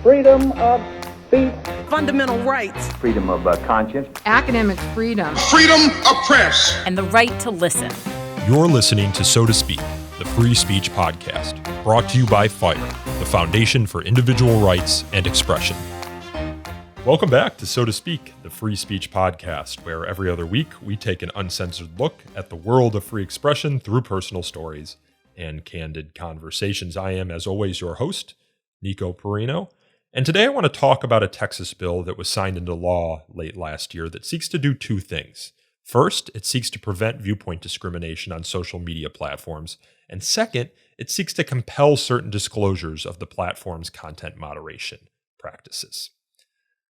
freedom of speech, fundamental rights, freedom of conscience, academic freedom, freedom of press, and the right to listen. You're listening to So to Speak, the free speech podcast, brought to you by FIRE, the Foundation for Individual Rights and Expression. Welcome back to So to Speak, the free speech podcast, where every other week we take an uncensored look at the world of free expression through personal stories and candid conversations. I am, as always, your host, Nico Perino, and today I want to talk about a Texas bill that was signed into law late last year that seeks to do two things. First, it seeks to prevent viewpoint discrimination on social media platforms, and second, it seeks to compel certain disclosures of the platform's content moderation practices.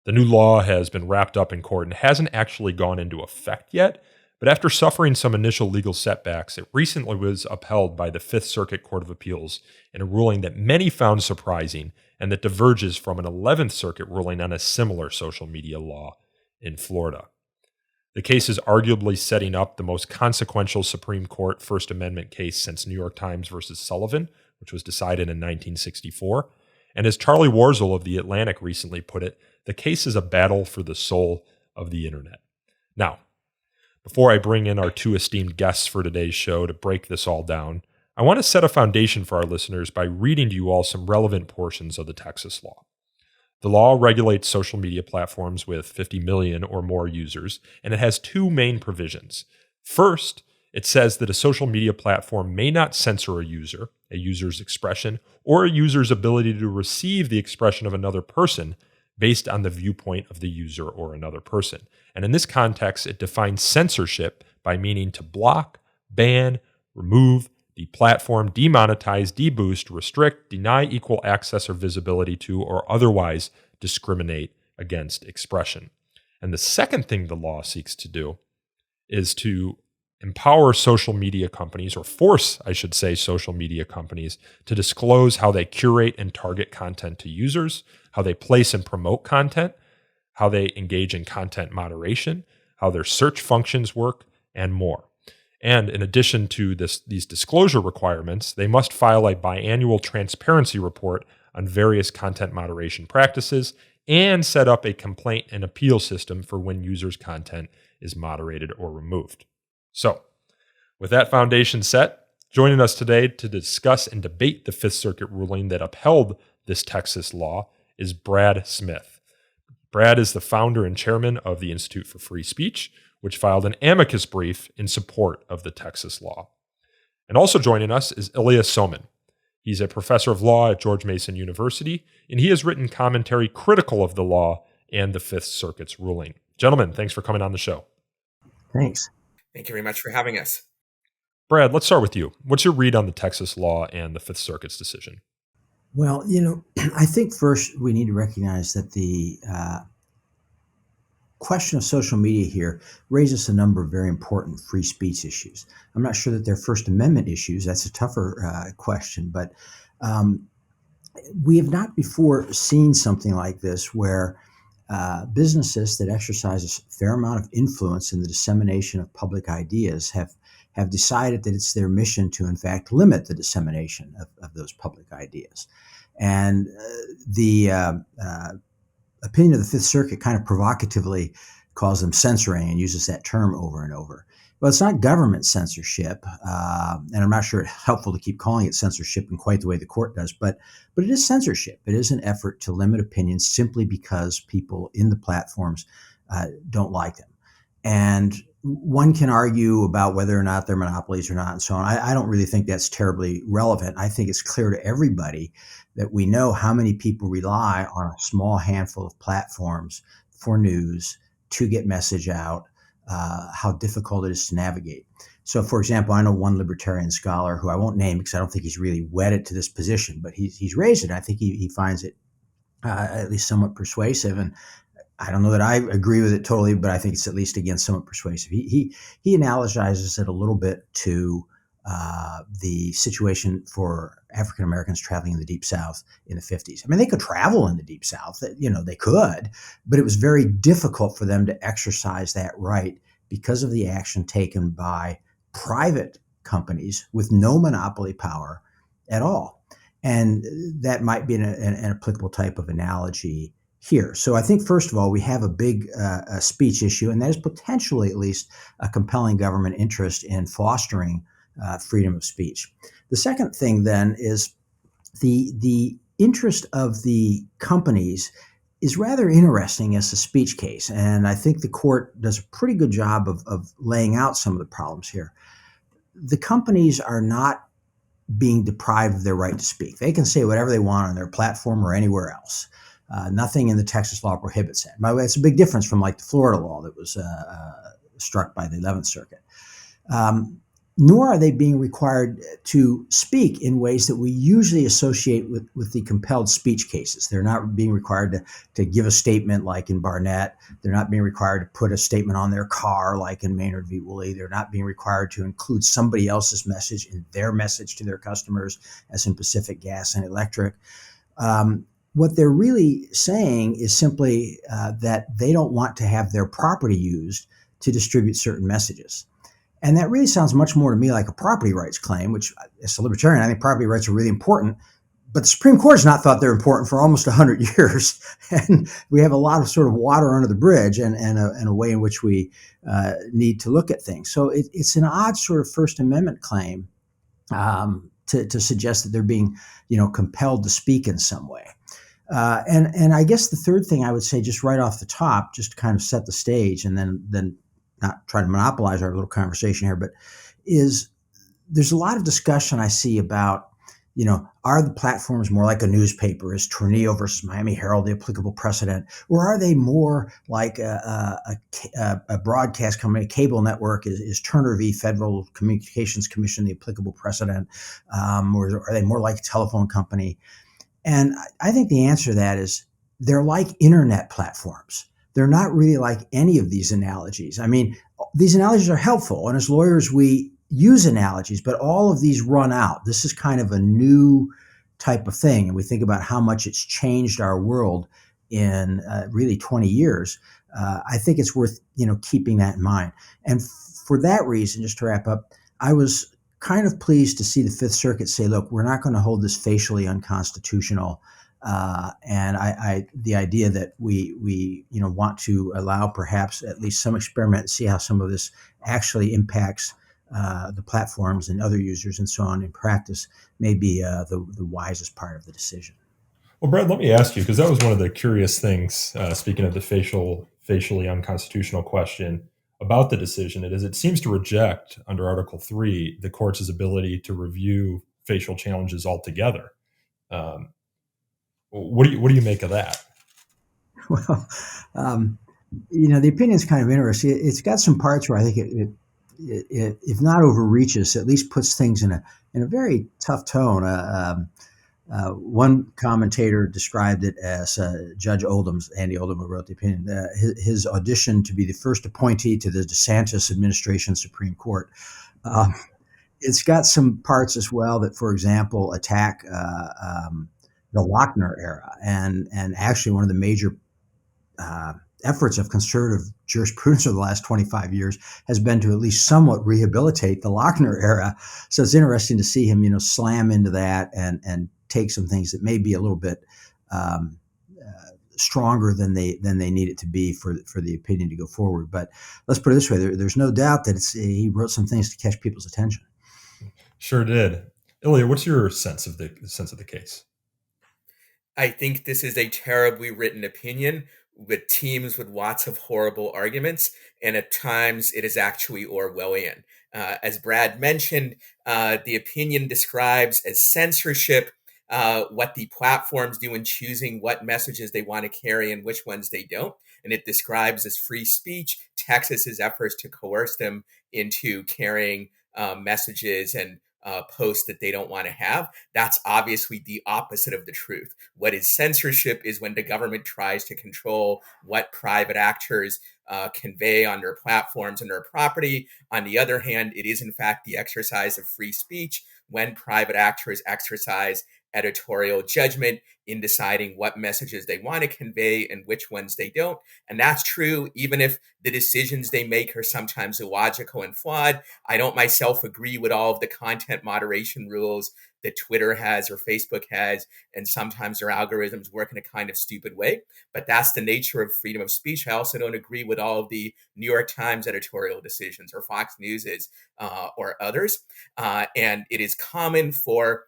The new law has been wrapped up in court and hasn't actually gone into effect yet, but after suffering some initial legal setbacks, it recently was upheld by the Fifth Circuit Court of Appeals in a ruling that many found surprising and that diverges from an 11th Circuit ruling on a similar social media law in Florida. The case is arguably setting up the most consequential Supreme Court First Amendment case since New York Times versus Sullivan, which was decided in 1964. And as Charlie Warzel of The Atlantic recently put it, the case is a battle for the soul of the internet. Now, before I bring in our two esteemed guests for today's show to break this all down, I want to set a foundation for our listeners by reading to you all some relevant portions of the Texas law. The law regulates social media platforms with 50 million or more users, and it has two main provisions. First, it says that a social media platform may not censor a user's expression, or a user's ability to receive the expression of another person based on the viewpoint of the user or another person. And in this context, it defines censorship by meaning to block, ban, remove, deplatform, demonetize, deboost, restrict, deny equal access or visibility to, or otherwise discriminate against expression. And the second thing the law seeks to do is to empower social media companies, or force, I should say, social media companies to disclose how they curate and target content to users, how they place and promote content, how they engage in content moderation, how their search functions work, and more. And in addition to these disclosure requirements, they must file a biannual transparency report on various content moderation practices and set up a complaint and appeal system for when users' content is moderated or removed. So, with that foundation set, joining us today to discuss and debate the Fifth Circuit ruling that upheld this Texas law is Brad Smith. Brad is the founder and chairman of the Institute for Free Speech, which filed an amicus brief in support of the Texas law. And also joining us is Ilya Somin. He's a professor of law at George Mason University, and he has written commentary critical of the law and the Fifth Circuit's ruling. Gentlemen, thanks for coming on the show. Thanks. Thank you very much for having us. Brad, let's start with you. What's your read on the Texas law and the Fifth Circuit's decision? Well, I think first we need to recognize that the question of social media here raises a number of very important free speech issues. I'm not sure that they're First Amendment issues. That's a tougher question. But we have not before seen something like this where businesses that exercise a fair amount of influence in the dissemination of public ideas have decided that it's their mission to, in fact, limit the dissemination of those public ideas. And the opinion of the Fifth Circuit kind of provocatively calls them censoring and uses that term over and over. Well, it's not government censorship, and I'm not sure it's helpful to keep calling it censorship in quite the way the court does, but it is censorship. It is an effort to limit opinions simply because people in the platforms don't like them. And one can argue about whether or not they're monopolies or not and so on. I don't really think that's terribly relevant. I think it's clear to everybody that we know how many people rely on a small handful of platforms for news to get message out, how difficult it is to navigate. So, for example, I know one libertarian scholar who I won't name because I don't think he's really wedded to this position, but he's raised it. I think he finds it at least somewhat persuasive. And I don't know that I agree with it totally, but I think it's at least, again, somewhat persuasive. He analogizes it a little bit to the situation for African Americans traveling in the Deep South in the 50s. I mean, they could travel in the Deep South, they could, but it was very difficult for them to exercise that right because of the action taken by private companies with no monopoly power at all. And that might be an applicable type of analogy here. So I think, first of all, we have a big speech issue, and that is potentially at least a compelling government interest in fostering freedom of speech. The second thing then is the interest of the companies is rather interesting as a speech case. And I think the court does a pretty good job of laying out some of the problems here. The companies are not being deprived of their right to speak. They can say whatever they want on their platform or anywhere else. Nothing in the Texas law prohibits that. By the way, it's a big difference from like the Florida law that was struck by the 11th Circuit. Nor are they being required to speak in ways that we usually associate with the compelled speech cases. They're not being required to give a statement like in Barnett. They're not being required to put a statement on their car like in Maynard v. Woolley. They're not being required to include somebody else's message in their message to their customers, as in Pacific Gas and Electric. What they're really saying is simply that they don't want to have their property used to distribute certain messages. And that really sounds much more to me like a property rights claim, which as a libertarian, I think property rights are really important. But the Supreme Court has not thought they're important for almost 100 years. And we have a lot of sort of water under the bridge and a way in which we need to look at things. So it's an odd sort of First Amendment claim to suggest that they're being, compelled to speak in some way. And I guess the third thing I would say just right off the top, just to kind of set the stage and then not try to monopolize our little conversation here, but is there's a lot of discussion I see about, are the platforms more like a newspaper? Is Tornillo versus Miami Herald the applicable precedent? Or are they more like a broadcast company, a cable network? Is Turner v. Federal Communications Commission the applicable precedent? Or are they more like a telephone company? And I think the answer to that is they're like internet platforms. They're not really like any of these analogies. I mean, these analogies are helpful. And as lawyers, we use analogies, but all of these run out. This is kind of a new type of thing. And we think about how much it's changed our world in really 20 years. I think it's worth, keeping that in mind. And for that reason, just to wrap up, I was kind of pleased to see the Fifth Circuit say, look, we're not going to hold this facially unconstitutional. And the idea that we want to allow perhaps at least some experiment and see how some of this actually impacts the platforms and other users and so on in practice may be the wisest part of the decision. Well, Brad, let me ask you, because that was one of the curious things, speaking of the facially unconstitutional question about the decision, it seems to reject under Article 3 the court's ability to review facial challenges altogether. What do you make of that? Well, the opinion is kind of interesting. It's got some parts where I think it if not overreaches, at least puts things in a very tough tone. One commentator described it as Judge Andy Oldham, who wrote the opinion, his audition to be the first appointee to the DeSantis administration Supreme Court. It's got some parts as well that, for example, attack the Lochner era, and actually one of the major efforts of conservative jurisprudence over the last 25 years has been to at least somewhat rehabilitate the Lochner era. So it's interesting to see him, slam into that and take some things that may be a little bit stronger than they need it to be for the opinion to go forward. But let's put it this way: there's no doubt that he wrote some things to catch people's attention. Sure did. Ilya, what's your sense of the case? I think this is a terribly written opinion with teams with lots of horrible arguments, and at times it is actually Orwellian. As Brad mentioned, the opinion describes as censorship what the platforms do in choosing what messages they want to carry and which ones they don't. And it describes as free speech Texas's efforts to coerce them into carrying messages and posts that they don't want to have. That's obviously the opposite of the truth. What is censorship is when the government tries to control what private actors convey on their platforms and their property. On the other hand, it is in fact the exercise of free speech when private actors exercise editorial judgment in deciding what messages they want to convey and which ones they don't. And that's true even if the decisions they make are sometimes illogical and flawed. I don't myself agree with all of the content moderation rules that Twitter has or Facebook has, and sometimes their algorithms work in a kind of stupid way. But that's the nature of freedom of speech. I also don't agree with all of the New York Times editorial decisions or Fox News's or others. And it is common for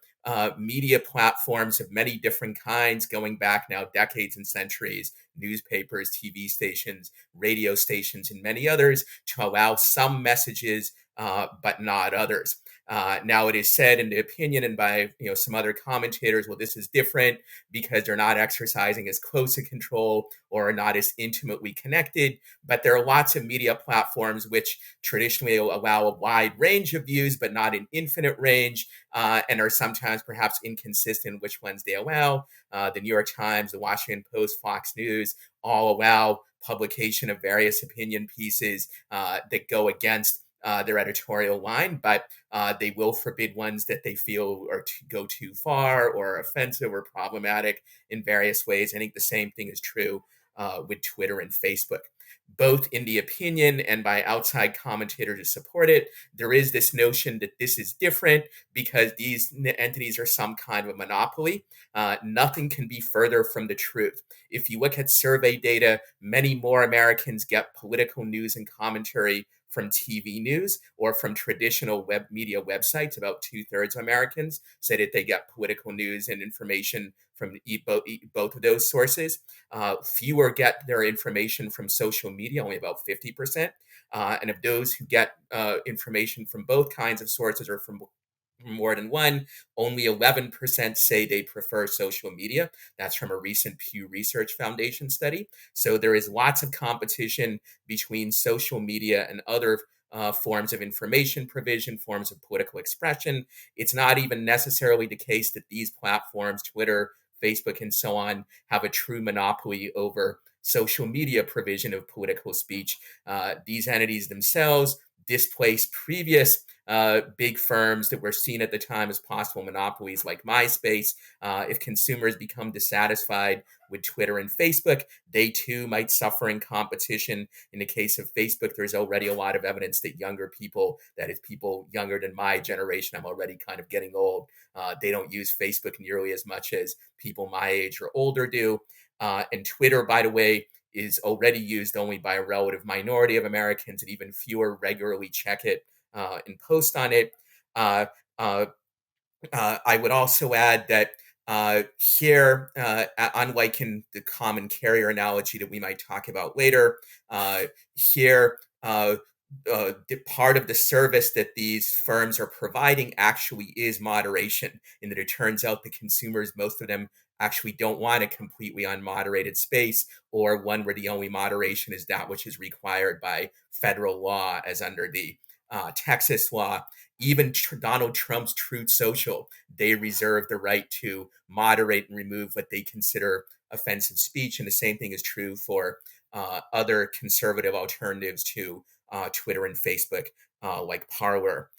media platforms of many different kinds, going back now decades and centuries, newspapers, TV stations, radio stations, and many others, to allow some messages, but not others. Now, it is said in the opinion and by some other commentators, well, this is different because they're not exercising as close a control or are not as intimately connected. But there are lots of media platforms which traditionally allow a wide range of views, but not an infinite range, and are sometimes perhaps inconsistent which ones they allow. The New York Times, the Washington Post, Fox News all allow publication of various opinion pieces that go against their editorial line, but they will forbid ones that they feel are go too far or offensive or problematic in various ways. I think the same thing is true with Twitter and Facebook. Both in the opinion and by outside commentators who support it, there is this notion that this is different because these entities are some kind of a monopoly. Nothing can be further from the truth. If you look at survey data, many more Americans get political news and commentary from TV news or from traditional web media websites. About 2/3 of Americans say that they get political news and information from both of those sources. Fewer get their information from social media, only about 50%. And of those who get information from both kinds of sources or from more than one, only 11% say they prefer social media. That's from a recent Pew Research Foundation study. So there is lots of competition between social media and other forms of information provision, forms of political expression. It's not even necessarily the case that these platforms, Twitter, Facebook, and so on, have a true monopoly over social media provision of political speech. These entities themselves displaced previous big firms that were seen at the time as possible monopolies like MySpace. If consumers become dissatisfied with Twitter and Facebook, they too might suffer in competition. In the case of Facebook, there's already a lot of evidence that younger people, that is people younger than my generation, I'm already kind of getting old, they don't use Facebook nearly as much as people my age or older do. And Twitter, by the way, is already used only by a relative minority of Americans, and even fewer regularly check it and post on it. I would also add that here, unlike in the common carrier analogy that we might talk about later, here, part of the service that these firms are providing actually is moderation, in that it turns out the consumers, most of them, actually don't want a completely unmoderated space, or one where the only moderation is that which is required by federal law, as under the Texas law. Even Donald Trump's Truth Social, they reserve the right to moderate and remove what they consider offensive speech. And the same thing is true for other conservative alternatives to Twitter and Facebook, like Parler.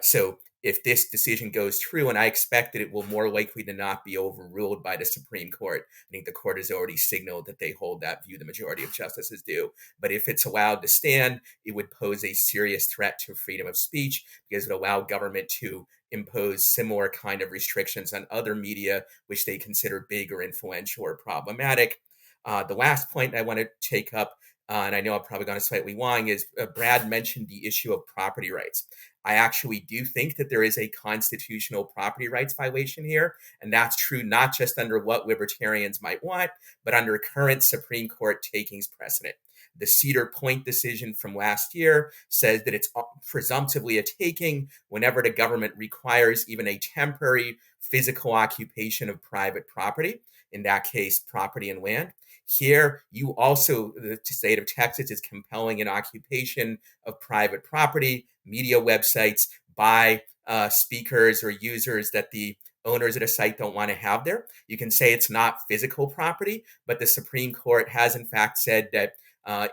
So if this decision goes through, and I expect that it will more likely than not be overruled by the Supreme Court. I think the court has already signaled that they hold that view, the majority of justices do. But if it's allowed to stand, it would pose a serious threat to freedom of speech, because it would allow government to impose similar kind of restrictions on other media, which they consider big or influential or problematic. The last point I want to take up, and I know I'm probably going to slightly long, is Brad mentioned the issue of property rights. I actually do think that there is a constitutional property rights violation here, and that's true not just under what libertarians might want, but under current Supreme Court takings precedent. The Cedar Point decision from last year says that it's presumptively a taking whenever the government requires even a temporary physical occupation of private property, in that case, property and land. Here, you also, the state of Texas is compelling an occupation of private property, media websites, by speakers or users that the owners of the site don't want to have there. You can say it's not physical property, but the Supreme Court has in fact said that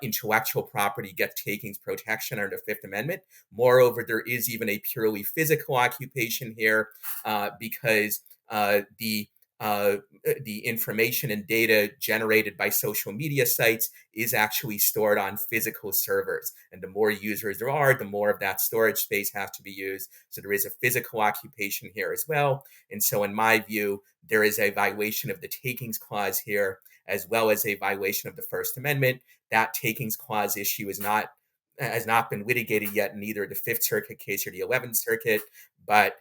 intellectual property gets takings protection under the Fifth Amendment. Moreover, there is even a purely physical occupation here because the the information and data generated by social media sites is actually stored on physical servers. And the more users there are, the more of that storage space have to be used. So there is a physical occupation here as well. And so in my view, there is a violation of the takings clause here, as well as a violation of the First Amendment. That takings clause issue has not been litigated yet in either the Fifth Circuit case or the 11th Circuit, but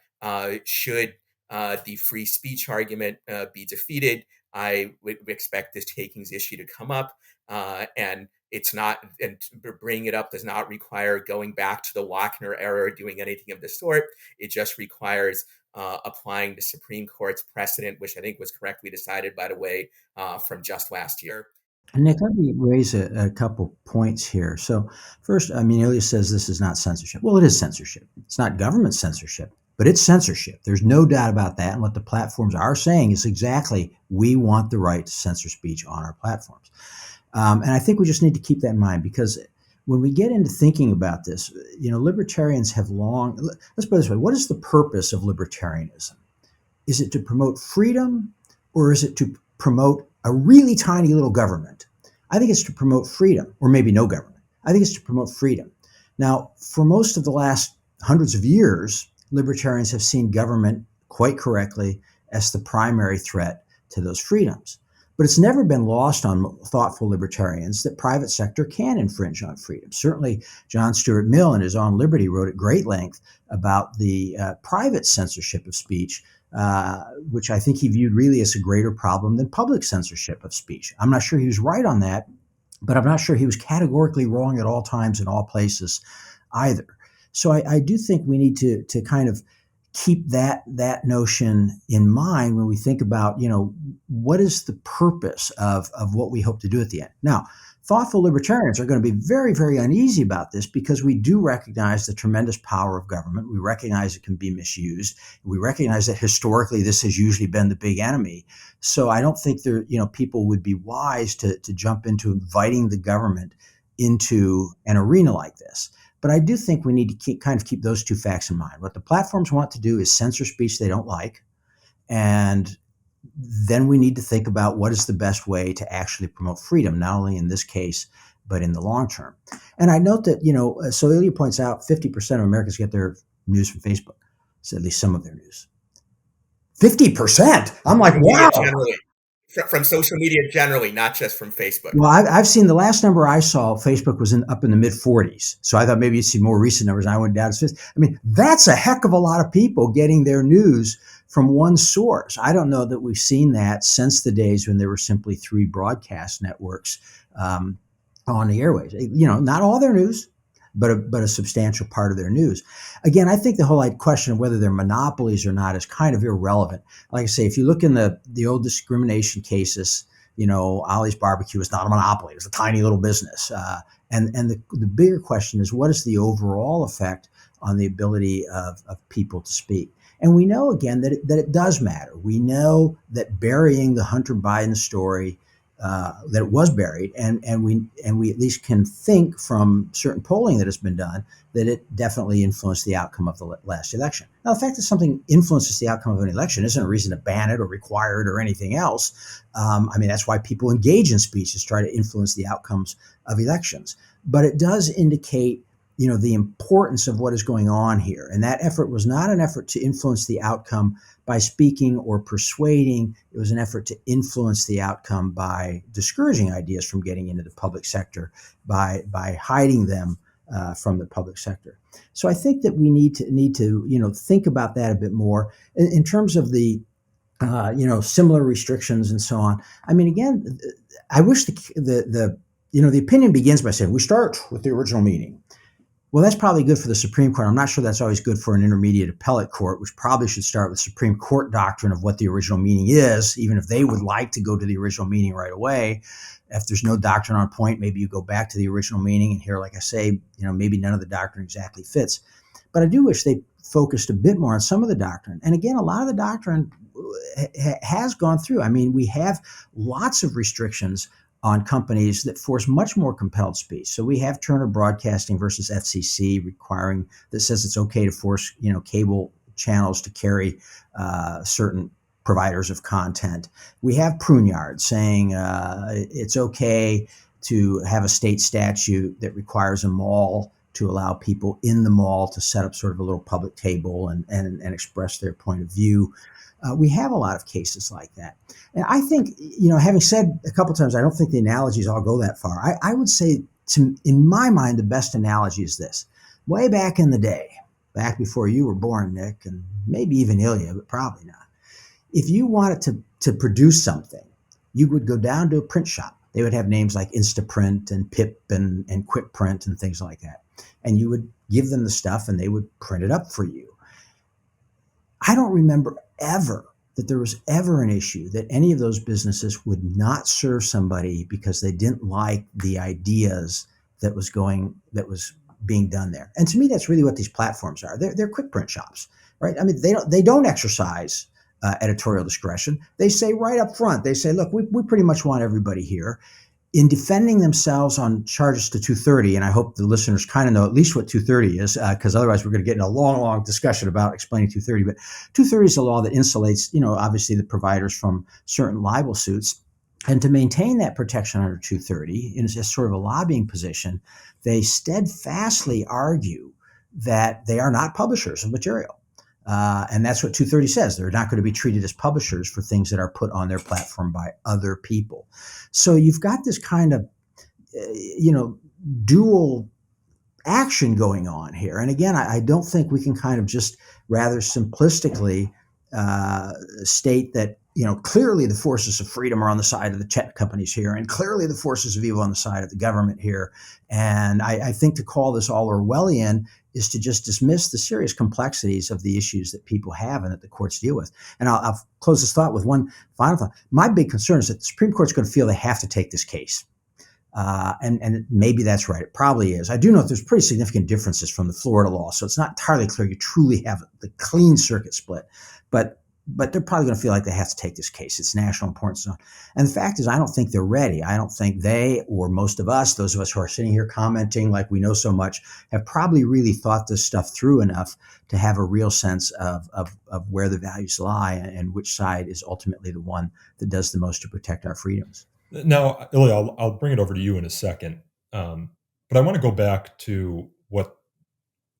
should the free speech argument be defeated, I would expect this takings issue to come up, and bringing it up does not require going back to the Lochner era or doing anything of the sort. It just requires applying the Supreme Court's precedent, which I think was correctly decided, by the way, from just last year. And Nick, let me raise a couple points here. So first, Ilya says this is not censorship. Well, it is censorship. It's not government censorship, but it's censorship. There's no doubt about that. And what the platforms are saying is exactly, we want the right to censor speech on our platforms. And I think we just need to keep that in mind, because when we get into thinking about this, libertarians have let's put it this way, what is the purpose of libertarianism? Is it to promote freedom, or is it to promote a really tiny little government? I think it's to promote freedom, or maybe no government. I think it's to promote freedom. Now, for most of the last hundreds of years, libertarians have seen government, quite correctly, as the primary threat to those freedoms. But it's never been lost on thoughtful libertarians that private sector can infringe on freedom. Certainly, John Stuart Mill in his On Liberty wrote at great length about the private censorship of speech, which I think he viewed really as a greater problem than public censorship of speech. I'm not sure he was right on that, but I'm not sure he was categorically wrong at all times in all places either. So I do think we need to kind of keep that notion in mind when we think about, what is the purpose of what we hope to do at the end. Now, thoughtful libertarians are going to be very, very uneasy about this, because we do recognize the tremendous power of government. We recognize it can be misused. We recognize that historically this has usually been the big enemy. So I don't think people would be wise to jump into inviting the government into an arena like this. But I do think we need to keep those two facts in mind. What the platforms want to do is censor speech they don't like. And then we need to think about what is the best way to actually promote freedom, not only in this case, but in the long term. And I note that, so Ilya points out 50% of Americans get their news from Facebook. So at least some of their news. 50%? I'm like, wow. Generally. From social media generally, not just from Facebook. Well, I've seen the last number I saw, Facebook was up in the mid 40s. So I thought maybe you'd see more recent numbers. And I went down to 50. That's a heck of a lot of people getting their news from one source. I don't know that we've seen that since the days when there were simply 3 broadcast networks on the airwaves. Not all their news, but a substantial part of their news. Again, I think the whole question of whether they're monopolies or not is kind of irrelevant. Like I say, if you look in the old discrimination cases, Ollie's Barbecue is not a monopoly. It's a tiny little business. And the bigger question is, what is the overall effect on the ability of people to speak? And we know, again, that it does matter. We know that burying the Hunter Biden story, that it was buried, and we at least can think from certain polling that has been done that it definitely influenced the outcome of the last election. Now, the fact that something influences the outcome of an election isn't a reason to ban it or require it or anything else. That's why people engage in speech, is try to influence the outcomes of elections. But it does indicate, the importance of what is going on here. And that effort was not an effort to influence the outcome by speaking or persuading. It was an effort to influence the outcome by discouraging ideas from getting into the public sector, by hiding them from the public sector. So I think that we need to think about that a bit more in terms of the similar restrictions and so on. Again, I wish the opinion begins by saying we start with the original meaning. Well, that's probably good for the Supreme Court. I'm not sure that's always good for an intermediate appellate court, which probably should start with Supreme Court doctrine of what the original meaning is, even if they would like to go to the original meaning right away. If there's no doctrine on point, maybe you go back to the original meaning. And here, like I say, maybe none of the doctrine exactly fits. But I do wish they focused a bit more on some of the doctrine. And again, a lot of the doctrine has gone through. We have lots of restrictions on companies that force much more compelled speech. So we have Turner Broadcasting versus FCC that says it's okay to force, cable channels to carry certain providers of content. We have Pruneyard saying it's okay to have a state statute that requires a mall to allow people in the mall to set up sort of a little public table and express their point of view. We have a lot of cases like that. And I think, having said a couple times, I don't think the analogies all go that far. I would say, in my mind, the best analogy is this. Way back in the day, back before you were born, Nick, and maybe even Ilya, but probably not. If you wanted to produce something, you would go down to a print shop. They would have names like Instaprint and Pip and Quick Print and things like that. And you would give them the stuff and they would print it up for you. I don't remember ever that there was ever an issue that any of those businesses would not serve somebody because they didn't like the ideas that was being done there. And to me, that's really what these platforms are. They're quick print shops, right? I mean, they don't exercise editorial discretion. They say right up front, they say, look, we pretty much want everybody here. In defending themselves on charges to 230, and I hope the listeners kind of know at least what 230 is, because otherwise we're going to get in a long, long discussion about explaining 230. But 230 is a law that insulates, obviously the providers from certain libel suits. And to maintain that protection under 230 in a sort of a lobbying position, they steadfastly argue that they are not publishers of material. And that's what 230 says. They're not going to be treated as publishers for things that are put on their platform by other people. So you've got this kind of, dual action going on here. And again, I don't think we can kind of just rather simplistically state that, clearly the forces of freedom are on the side of the tech companies here, and clearly the forces of evil on the side of the government here. And I think to call this all Orwellian is to just dismiss the serious complexities of the issues that people have and that the courts deal with. And I'll close this thought with one final thought. My big concern is that the Supreme Court's going to feel they have to take this case. And maybe that's right. It probably is. I do know that there's pretty significant differences from the Florida law, so it's not entirely clear you truly have the clean circuit split. But they're probably going to feel like they have to take this case. It's national importance. And the fact is, I don't think they're ready. I don't think they, or most of us, those of us who are sitting here commenting like we know so much, have probably really thought this stuff through enough to have a real sense of where the values lie and which side is ultimately the one that does the most to protect our freedoms. Now, Ilya, I'll bring it over to you in a second. But I want to go back to what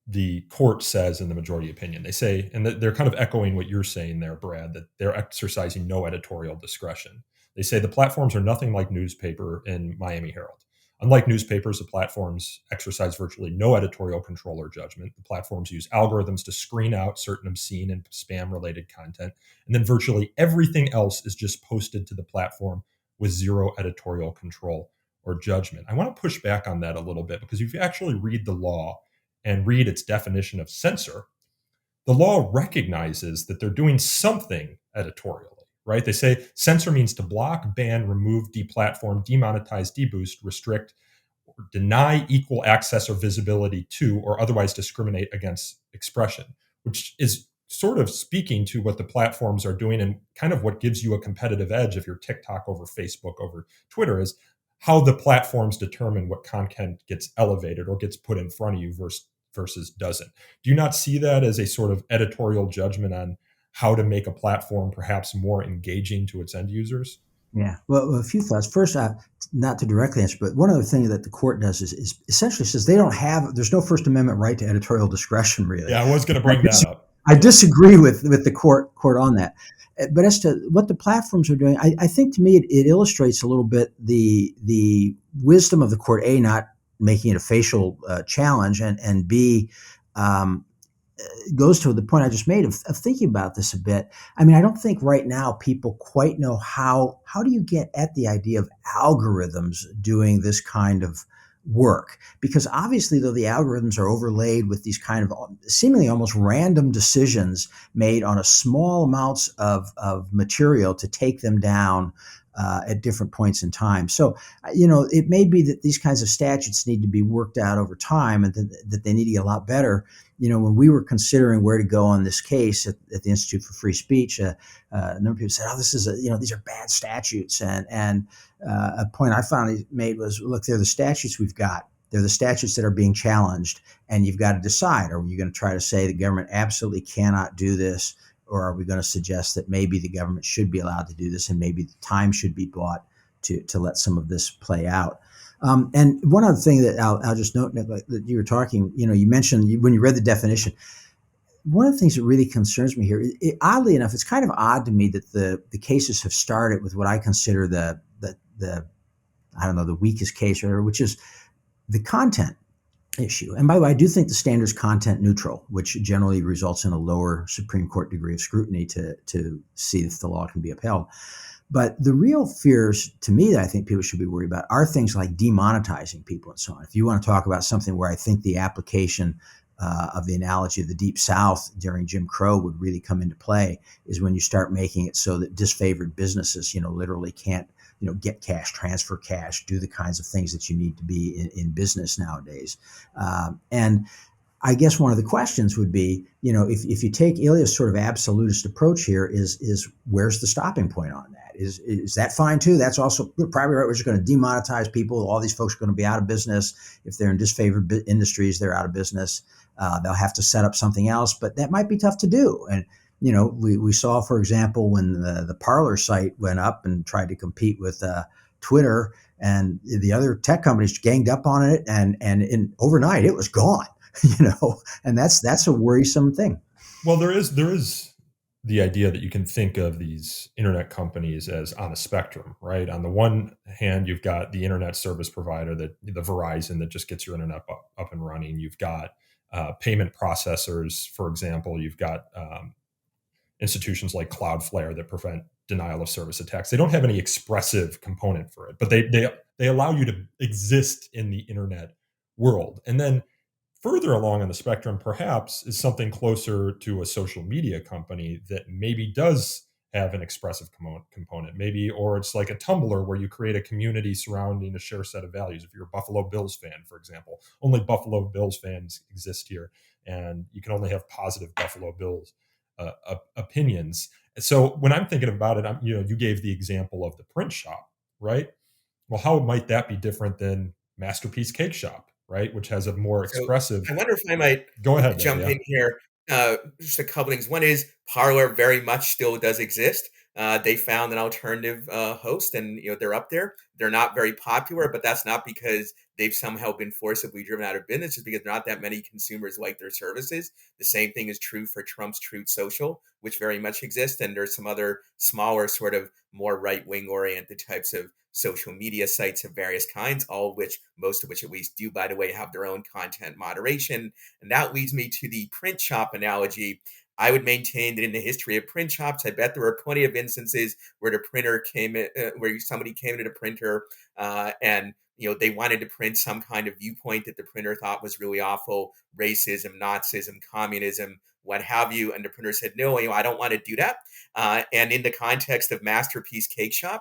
the court says in the majority opinion. They say, and they're kind of echoing what you're saying there, Brad, that they're exercising no editorial discretion. They say the platforms are nothing like newspaper in Miami Herald. Unlike newspapers, the platforms exercise virtually no editorial control or judgment. The platforms use algorithms to screen out certain obscene and spam-related content, and then virtually everything else is just posted to the platform with zero editorial control or judgment. I want to push back on that a little bit, because if you actually read the law and read its definition of censor, the law recognizes that they're doing something editorially, right? They say censor means to block, ban, remove, deplatform, demonetize, deboost, restrict, or deny equal access or visibility to, or otherwise discriminate against expression, which is sort of speaking to what the platforms are doing, and kind of what gives you a competitive edge if you're TikTok over Facebook over Twitter is how the platforms determine what content gets elevated or gets put in front of you versus doesn't. Do you not see that as a sort of editorial judgment on how to make a platform perhaps more engaging to its end users? Yeah, well, a few thoughts. First, not to directly answer, but one of the things that the court does is essentially says there's no First Amendment right to editorial discretion, really. Yeah, I was going to bring that up. I disagree with the court on that. But as to what the platforms are doing, I think to me it illustrates a little bit the wisdom of the court, A, not making it a facial challenge, and B, goes to the point I just made of thinking about this a bit. I mean, I don't think right now people quite know how do you get at the idea of algorithms doing this kind of work, because obviously, though, the algorithms are overlaid with these kind of seemingly almost random decisions made on a small amounts of material to take them down at different points in time. So, it may be that these kinds of statutes need to be worked out over time, and that they need to get a lot better. When we were considering where to go on this case at the Institute for Free Speech, a number of people said, "Oh, this is these are bad statutes." And a point I finally made was, look, they're the statutes we've got. They're the statutes that are being challenged, and you've got to decide: are you going to try to say the government absolutely cannot do this, or are we going to suggest that maybe the government should be allowed to do this, and maybe the time should be bought to let some of this play out? And one other thing that I'll just note that you were talking, you mentioned when you read the definition, one of the things that really concerns me here, oddly enough, it's kind of odd to me that the cases have started with what I consider the I don't know, the weakest case, or whatever, which is the content issue. And by the way, I do think the standard's content neutral, which generally results in a lower Supreme Court degree of scrutiny to see if the law can be upheld. But the real fears, to me, that I think people should be worried about are things like demonetizing people and so on. If you want to talk about something where I think the application of the analogy of the Deep South during Jim Crow would really come into play, is when you start making it so that disfavored businesses, literally can't, get cash, transfer cash, do the kinds of things that you need to be in business nowadays. And I guess one of the questions would be, if you take Ilya's sort of absolutist approach here, is where's the stopping point on that? Is that fine too? That's also private right. We're just going to demonetize people. All these folks are going to be out of business. If they're in disfavored industries, they're out of business. They'll have to set up something else, but that might be tough to do. And we saw, for example, when the Parler site went up and tried to compete with Twitter, and the other tech companies ganged up on it, and in overnight it was gone. And that's a worrisome thing. Well, there is the idea that you can think of these internet companies as on a spectrum, right? On the one hand, you've got the internet service provider, the Verizon, that just gets your internet up and running. You've got payment processors, for example. You've got institutions like Cloudflare that prevent denial of service attacks. They don't have any expressive component for it, but they allow you to exist in the internet world. And then further along on the spectrum, perhaps, is something closer to a social media company that maybe does have an expressive component, maybe, or it's like a Tumblr where you create a community surrounding a shared set of values. If you're a Buffalo Bills fan, for example, only Buffalo Bills fans exist here, and you can only have positive Buffalo Bills opinions. So when I'm thinking about it, you gave the example of the print shop, right? Well, how might that be different than Masterpiece Cakeshop, right? Which has a more expressive. I wonder if I might go ahead, jump in here. Just a couple things. One is Parler very much still does exist. They found an alternative host, and they're up there. They're not very popular, but that's not because they've somehow been forcibly driven out of business. It's because not that many consumers like their services. The same thing is true for Trump's Truth Social, which very much exists, and there's some other smaller, sort of more right-wing oriented types of social media sites of various kinds, most of which at least do, by the way, have their own content moderation. And that leads me to the print shop analogy. I would maintain that in the history of print shops, I bet there were plenty of instances where the printer came in, where somebody came into the printer and they wanted to print some kind of viewpoint that the printer thought was really awful, racism, Nazism, communism, what have you. And the printer said, no, I don't want to do that. And in the context of Masterpiece Cakeshop,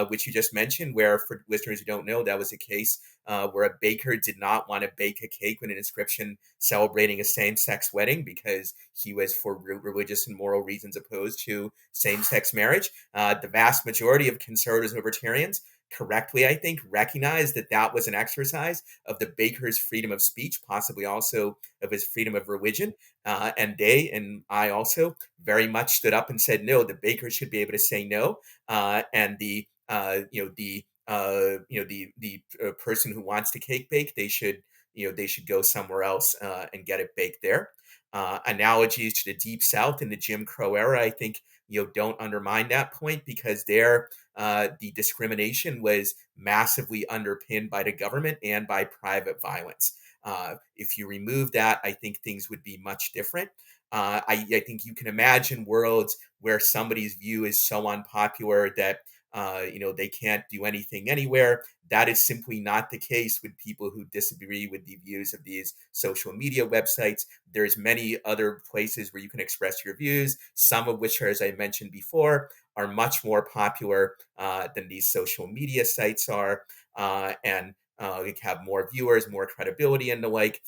which you just mentioned, where for listeners who don't know, that was a case where a baker did not want to bake a cake with an inscription celebrating a same-sex wedding because he was, for religious and moral reasons, opposed to same-sex marriage. The vast majority of conservatives and libertarians correctly, I think, recognized that was an exercise of the baker's freedom of speech, possibly also of his freedom of religion. And they and I also very much stood up and said, no, the baker should be able to say no. And the person who wants the cake baked, they should go somewhere else and get it baked there. Analogies to the Deep South and the Jim Crow era, I think, don't undermine that point, because there the discrimination was massively underpinned by the government and by private violence. If you remove that, I think things would be much different. I think you can imagine worlds where somebody's view is so unpopular that they can't do anything anywhere. That is simply not the case with people who disagree with the views of these social media websites. There's many other places where you can express your views, some of which, as I mentioned before, are much more popular than these social media sites are, and have more viewers, more credibility, and the like.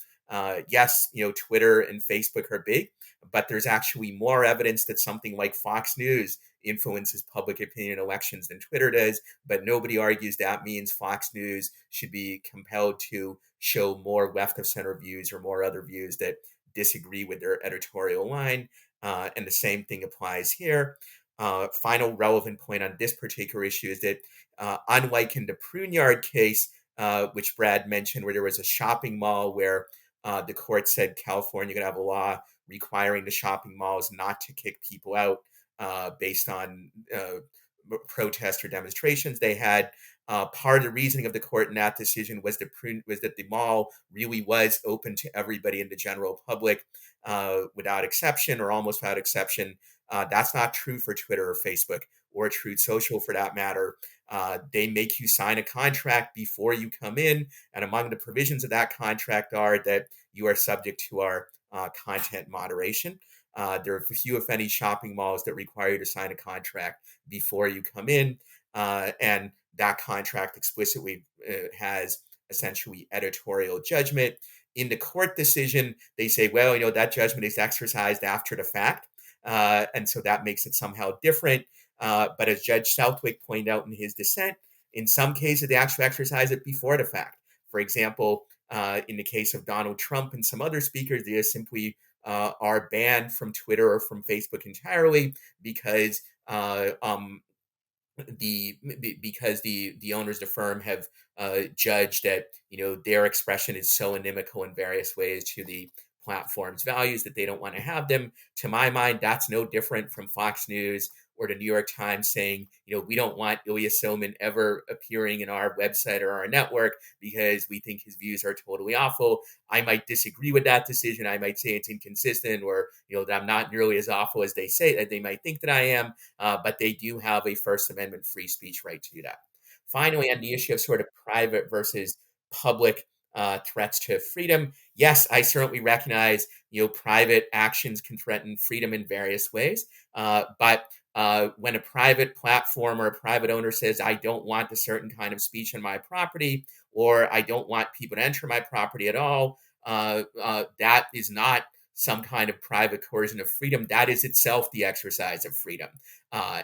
Yes, Twitter and Facebook are big, but there's actually more evidence that something like Fox News influences public opinion in elections than Twitter does. But nobody argues that means Fox News should be compelled to show more left of center views or more other views that disagree with their editorial line. And the same thing applies here. Final relevant point on this particular issue is that unlike in the Pruneyard case, which Brad mentioned, where there was a shopping mall where the court said California could have a law requiring the shopping malls not to kick people out based on protests or demonstrations they had. Part of the reasoning of the court in that decision was that the mall really was open to everybody in the general public without exception or almost without exception. That's not true for Twitter or Facebook or Truth Social for that matter. They make you sign a contract before you come in, and among the provisions of that contract are that you are subject to our content moderation. There are few, if any, shopping malls that require you to sign a contract before you come in, and that contract explicitly has essentially editorial judgment. In the court decision, they say, well, that judgment is exercised after the fact, and so that makes it somehow different. But as Judge Southwick pointed out in his dissent, in some cases, they actually exercise it before the fact. For example, in the case of Donald Trump and some other speakers, they just simply are banned from Twitter or from Facebook entirely because the owners of the firm have judged that their expression is so inimical in various ways to the platform's values that they don't want to have them. To my mind, that's no different from Fox News or the New York Times saying, we don't want Ilya Somin ever appearing in our website or our network because we think his views are totally awful. I might disagree with that decision. I might say it's inconsistent or, that I'm not nearly as awful as they say, that they might think that I am, but they do have a First Amendment free speech right to do that. Finally, on the issue of sort of private versus public threats to freedom, yes, I certainly recognize, private actions can threaten freedom in various ways, but when a private platform or a private owner says, I don't want a certain kind of speech on my property, or I don't want people to enter my property at all, that is not some kind of private coercion of freedom. That is itself the exercise of freedom.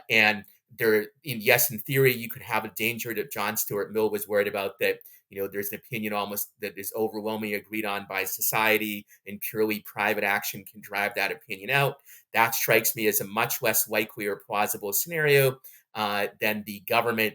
And in theory, you could have a danger that John Stuart Mill was worried about, that there's an opinion almost that is overwhelmingly agreed on by society, and purely private action can drive that opinion out. That strikes me as a much less likely or plausible scenario than the government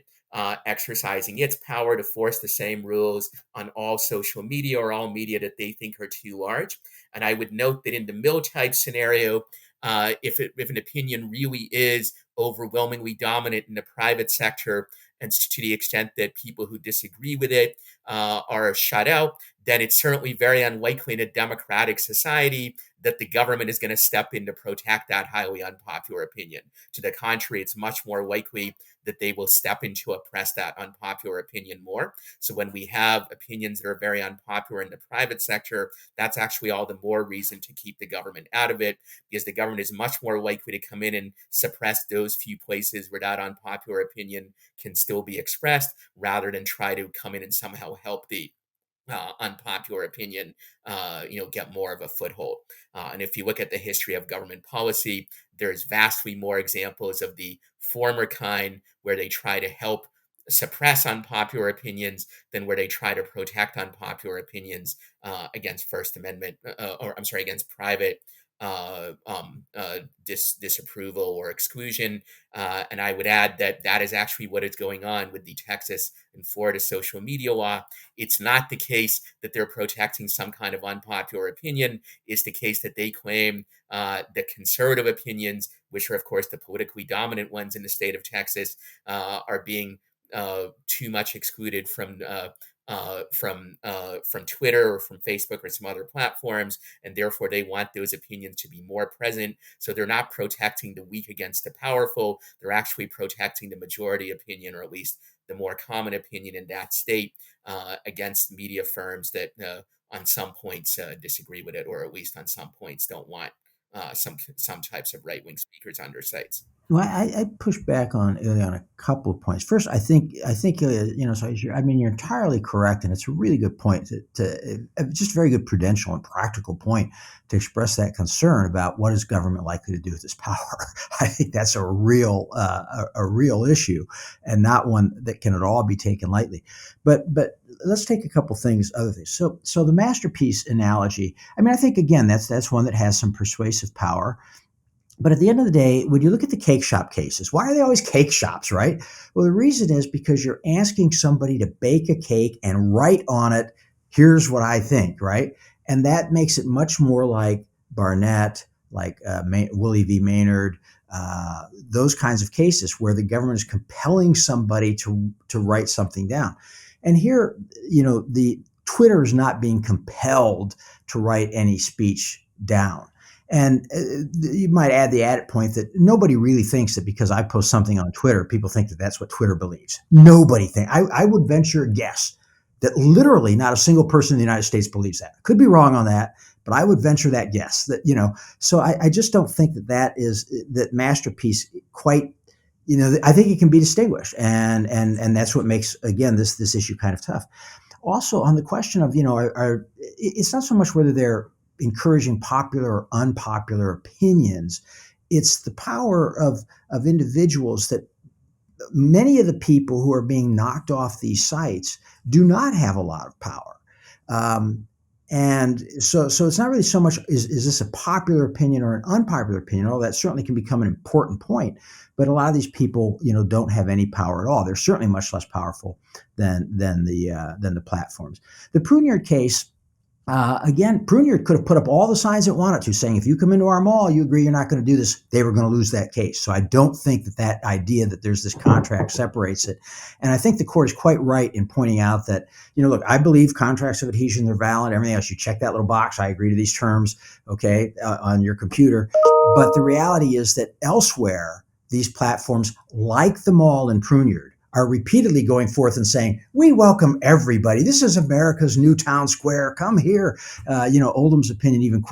exercising its power to force the same rules on all social media or all media that they think are too large. And I would note that in the Mill type scenario, if an opinion really is overwhelmingly dominant in the private sector, and to the extent that people who disagree with it are shut out, then it's certainly very unlikely in a democratic society that the government is going to step in to protect that highly unpopular opinion. To the contrary, it's much more likely that they will step in to oppress that unpopular opinion more. So when we have opinions that are very unpopular in the private sector, that's actually all the more reason to keep the government out of it, because the government is much more likely to come in and suppress those few places where that unpopular opinion can still be expressed, rather than try to come in and somehow help the unpopular opinion, get more of a foothold. And if you look at the history of government policy, there's vastly more examples of the former kind, where they try to help suppress unpopular opinions, than where they try to protect unpopular opinions against First Amendment, against private disapproval or exclusion. And I would add that is actually what is going on with the Texas and Florida social media law. It's not the case that they're protecting some kind of unpopular opinion. It's the case that they claim that conservative opinions, which are, of course, the politically dominant ones in the state of Texas, are being too much excluded from Twitter or from Facebook or some other platforms, and therefore they want those opinions to be more present. So they're not protecting the weak against the powerful. They're actually protecting the majority opinion, or at least the more common opinion in that state, against media firms that on some points disagree with it, or at least on some points don't want some types of right-wing speakers on their sites. Well, I push back on Ilya on a couple of points. First, I think Ilya, you're entirely correct, and it's a really good point to just very good prudential and practical point to express that concern about what is government likely to do with its power. I think that's a real issue, and not one that can at all be taken lightly. But let's take a couple other things. So the masterpiece analogy. I think again that's one that has some persuasive power. But at the end of the day, when you look at the cake shop cases, why are they always cake shops, right? Well, the reason is because you're asking somebody to bake a cake and write on it, here's what I think, right? And that makes it much more like Barnett, like Willie v. Maynard, those kinds of cases where the government is compelling somebody to write something down. And here, the Twitter is not being compelled to write any speech down. And you might add the added point that nobody really thinks that because I post something on Twitter, people think that that's what Twitter believes. Nobody think. I would venture a guess that literally not a single person in the United States believes that. Could be wrong on that, but I would venture that guess that, so I just don't think that masterpiece quite, I think it can be distinguished. And that's what makes, again, this issue kind of tough. Also on the question of, it's not so much whether they're encouraging popular or unpopular opinions. It's the power of individuals that many of the people who are being knocked off these sites do not have a lot of power. And so it's not really so much is this a popular opinion or an unpopular opinion, although that certainly can become an important point. But a lot of these people, don't have any power at all. They're certainly much less powerful than the platforms. The Pruneyard case. Again, Pruneyard could have put up all the signs it wanted to, saying if you come into our mall, you agree you're not going to do this, they were going to lose that case. So I don't think that idea that there's this contract separates it. And I think the court is quite right in pointing out that, look, I believe contracts of adhesion, they're valid, everything else. You check that little box, I agree to these terms, okay, on your computer. But the reality is that elsewhere, these platforms, like the mall in Pruneyard, are repeatedly going forth and saying, we welcome everybody. This is America's new town square. Come here. Oldham's opinion even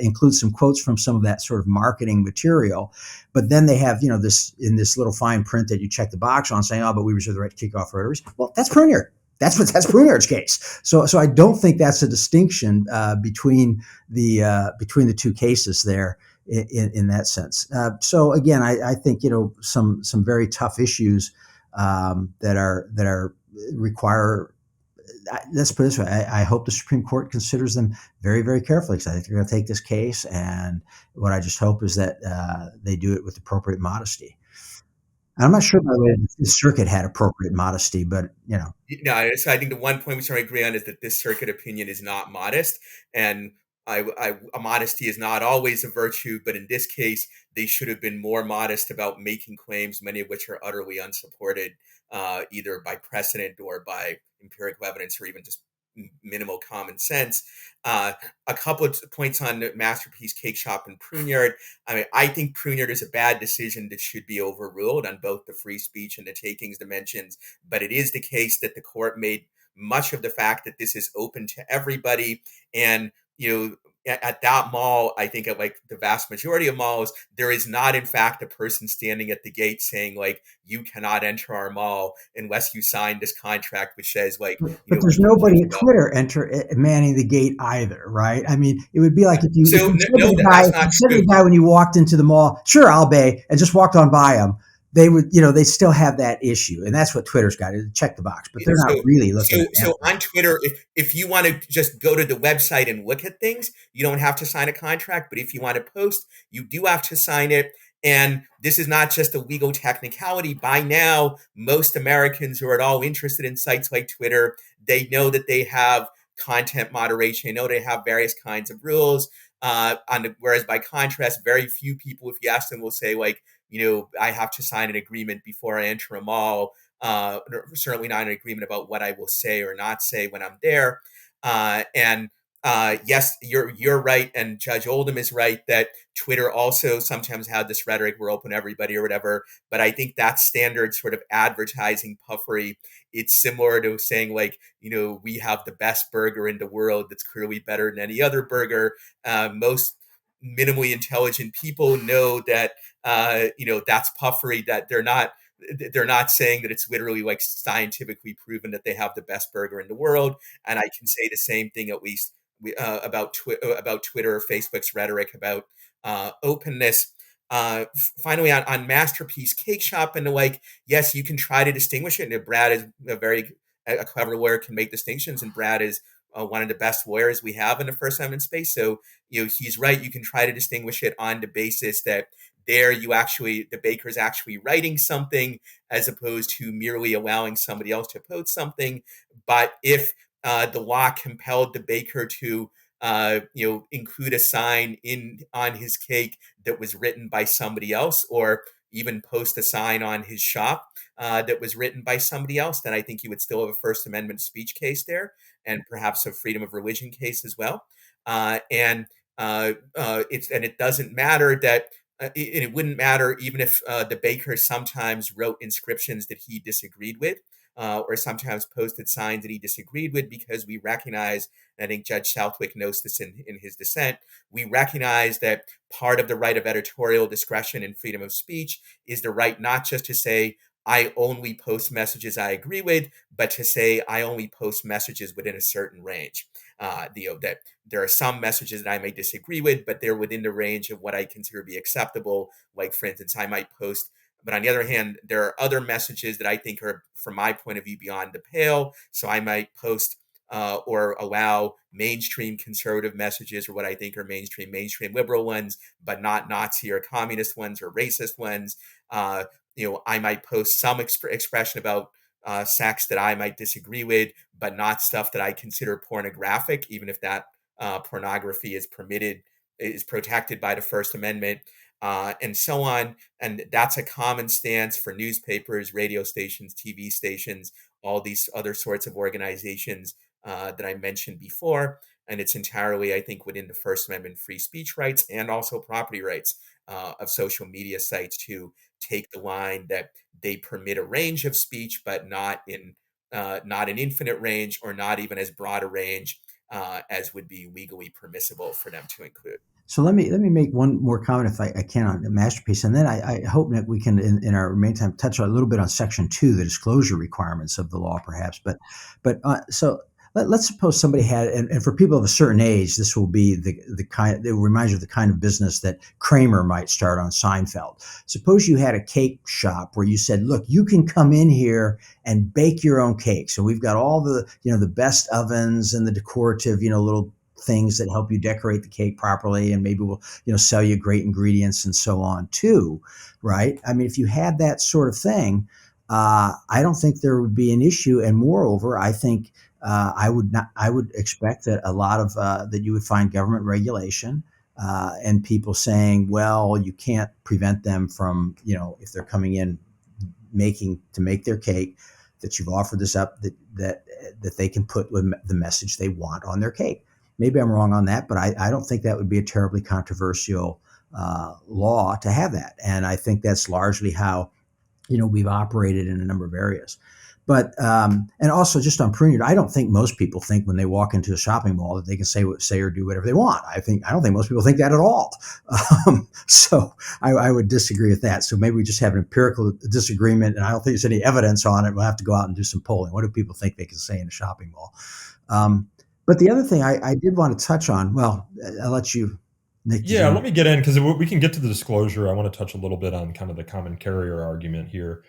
includes some quotes from some of that sort of marketing material. But then they have, this in this little fine print that you check the box on saying, oh, but we reserve the right to kick off rotaries. Well, that's Pruneyard. That's Pruneyard's case. So I don't think that's a distinction between the two cases there in that sense. So again, I think, some very tough issues that require. Let's put it this way. I hope the Supreme Court considers them very, very carefully, because I think they're going to take this case. And what I just hope is that they do it with appropriate modesty. I'm not sure, by the way, if the circuit had appropriate modesty, but No, so I think the one point we certainly agree on is that this circuit opinion is not modest, and a modesty is not always a virtue, but in this case, they should have been more modest about making claims, many of which are utterly unsupported, either by precedent or by empirical evidence, or even just minimal common sense. A couple of points on the Masterpiece, Cakeshop, and Pruneyard. I think Pruneyard is a bad decision that should be overruled on both the free speech and the takings dimensions. But it is the case that the court made much of the fact that this is open to everybody. And, at that mall, I think at like the vast majority of malls, there is not, in fact, a person standing at the gate saying, like, you cannot enter our mall unless you sign this contract, which says, like, but there's nobody at Twitter manning the gate either, right? I mean, it would be like if you said to the guy when you walked into the mall, sure, I'll pay, and just walked on by him. They would, they still have that issue, and that's what Twitter's got, is check the box, but they're not really looking at it. So on Twitter, if you want to just go to the website and look at things, you don't have to sign a contract. But if you want to post, you do have to sign it. And this is not just a legal technicality. By now, most Americans who are at all interested in sites like Twitter, they know that they have content moderation. They know they have various kinds of rules. Whereas by contrast, very few people, if you ask them, will say, like, I have to sign an agreement before I enter a mall. Certainly not an agreement about what I will say or not say when I'm there. Yes, you're right, and Judge Oldham is right that Twitter also sometimes had this rhetoric, we're open to everybody or whatever. But I think that standard sort of advertising puffery, it's similar to saying, like, we have the best burger in the world that's clearly better than any other burger. Most minimally intelligent people know that that's puffery, that they're not saying that it's literally like scientifically proven that they have the best burger in the world. And I can say the same thing, at least about Twitter or Facebook's rhetoric about openness. Finally, on Masterpiece, Cakeshop, and the like, yes, you can try to distinguish it. And Brad is a clever lawyer, can make distinctions, and Brad is one of the best lawyers we have in the First Amendment space. So, he's right. You can try to distinguish it on the basis that the baker's actually writing something as opposed to merely allowing somebody else to post something. But if the law compelled the baker to include a sign on his cake that was written by somebody else, or even post a sign on his shop that was written by somebody else, then I think you would still have a First Amendment speech case there, and perhaps a freedom of religion case as well. It doesn't matter that. It wouldn't matter even if the baker sometimes wrote inscriptions that he disagreed with, or sometimes posted signs that he disagreed with, because we recognize, and I think Judge Southwick notes this in his dissent, we recognize that part of the right of editorial discretion and freedom of speech is the right not just to say, I only post messages I agree with, but to say I only post messages within a certain range. That there are some messages that I may disagree with, but they're within the range of what I consider to be acceptable. Like, for instance, I might post, but on the other hand, there are other messages that I think are, from my point of view, beyond the pale. So I might post or allow mainstream conservative messages, or what I think are mainstream liberal ones, but not Nazi or communist ones or racist ones. I might post some expression about sex that I might disagree with, but not stuff that I consider pornographic, even if that pornography is protected by the First Amendment, and so on. And that's a common stance for newspapers, radio stations, TV stations, all these other sorts of organizations that I mentioned before. And it's entirely, I think, within the First Amendment free speech rights and also property rights of social media sites to take the line that they permit a range of speech, but not an infinite range, or not even as broad a range as would be legally permissible for them to include. So let me make one more comment, if I can, on the masterpiece, and then I hope that we can, in our remaining time, touch a little bit on Section 2, the disclosure requirements of the law, perhaps. So let's suppose somebody had, and for people of a certain age, this will be the kind. It reminds you of the kind of business that Kramer might start on Seinfeld. Suppose you had a cake shop where you said, "Look, you can come in here and bake your own cakes, and we've got all the best ovens and the decorative little things that help you decorate the cake properly, and maybe we'll sell you great ingredients and so on too," right? I mean, if you had that sort of thing, I don't think there would be an issue. And moreover, I think I would expect that a lot of that you would find government regulation and people saying, well, you can't prevent them from, if they're coming in to make their cake, that you've offered this up, that they can put the message they want on their cake. Maybe I'm wrong on that, but I don't think that would be a terribly controversial law to have that. And I think that's largely how, we've operated in a number of areas. But and also, just on Pruneyard, I don't think most people think when they walk into a shopping mall that they can say or do whatever they want. I don't think most people think that at all. So I would disagree with that. So maybe we just have an empirical disagreement, and I don't think there's any evidence on it. We'll have to go out and do some polling. What do people think they can say in a shopping mall? But the other thing I did want to touch on, well, I'll let you, Nick. Yeah, let me get in, because we can get to the disclosure. I want to touch a little bit on kind of the common carrier argument here.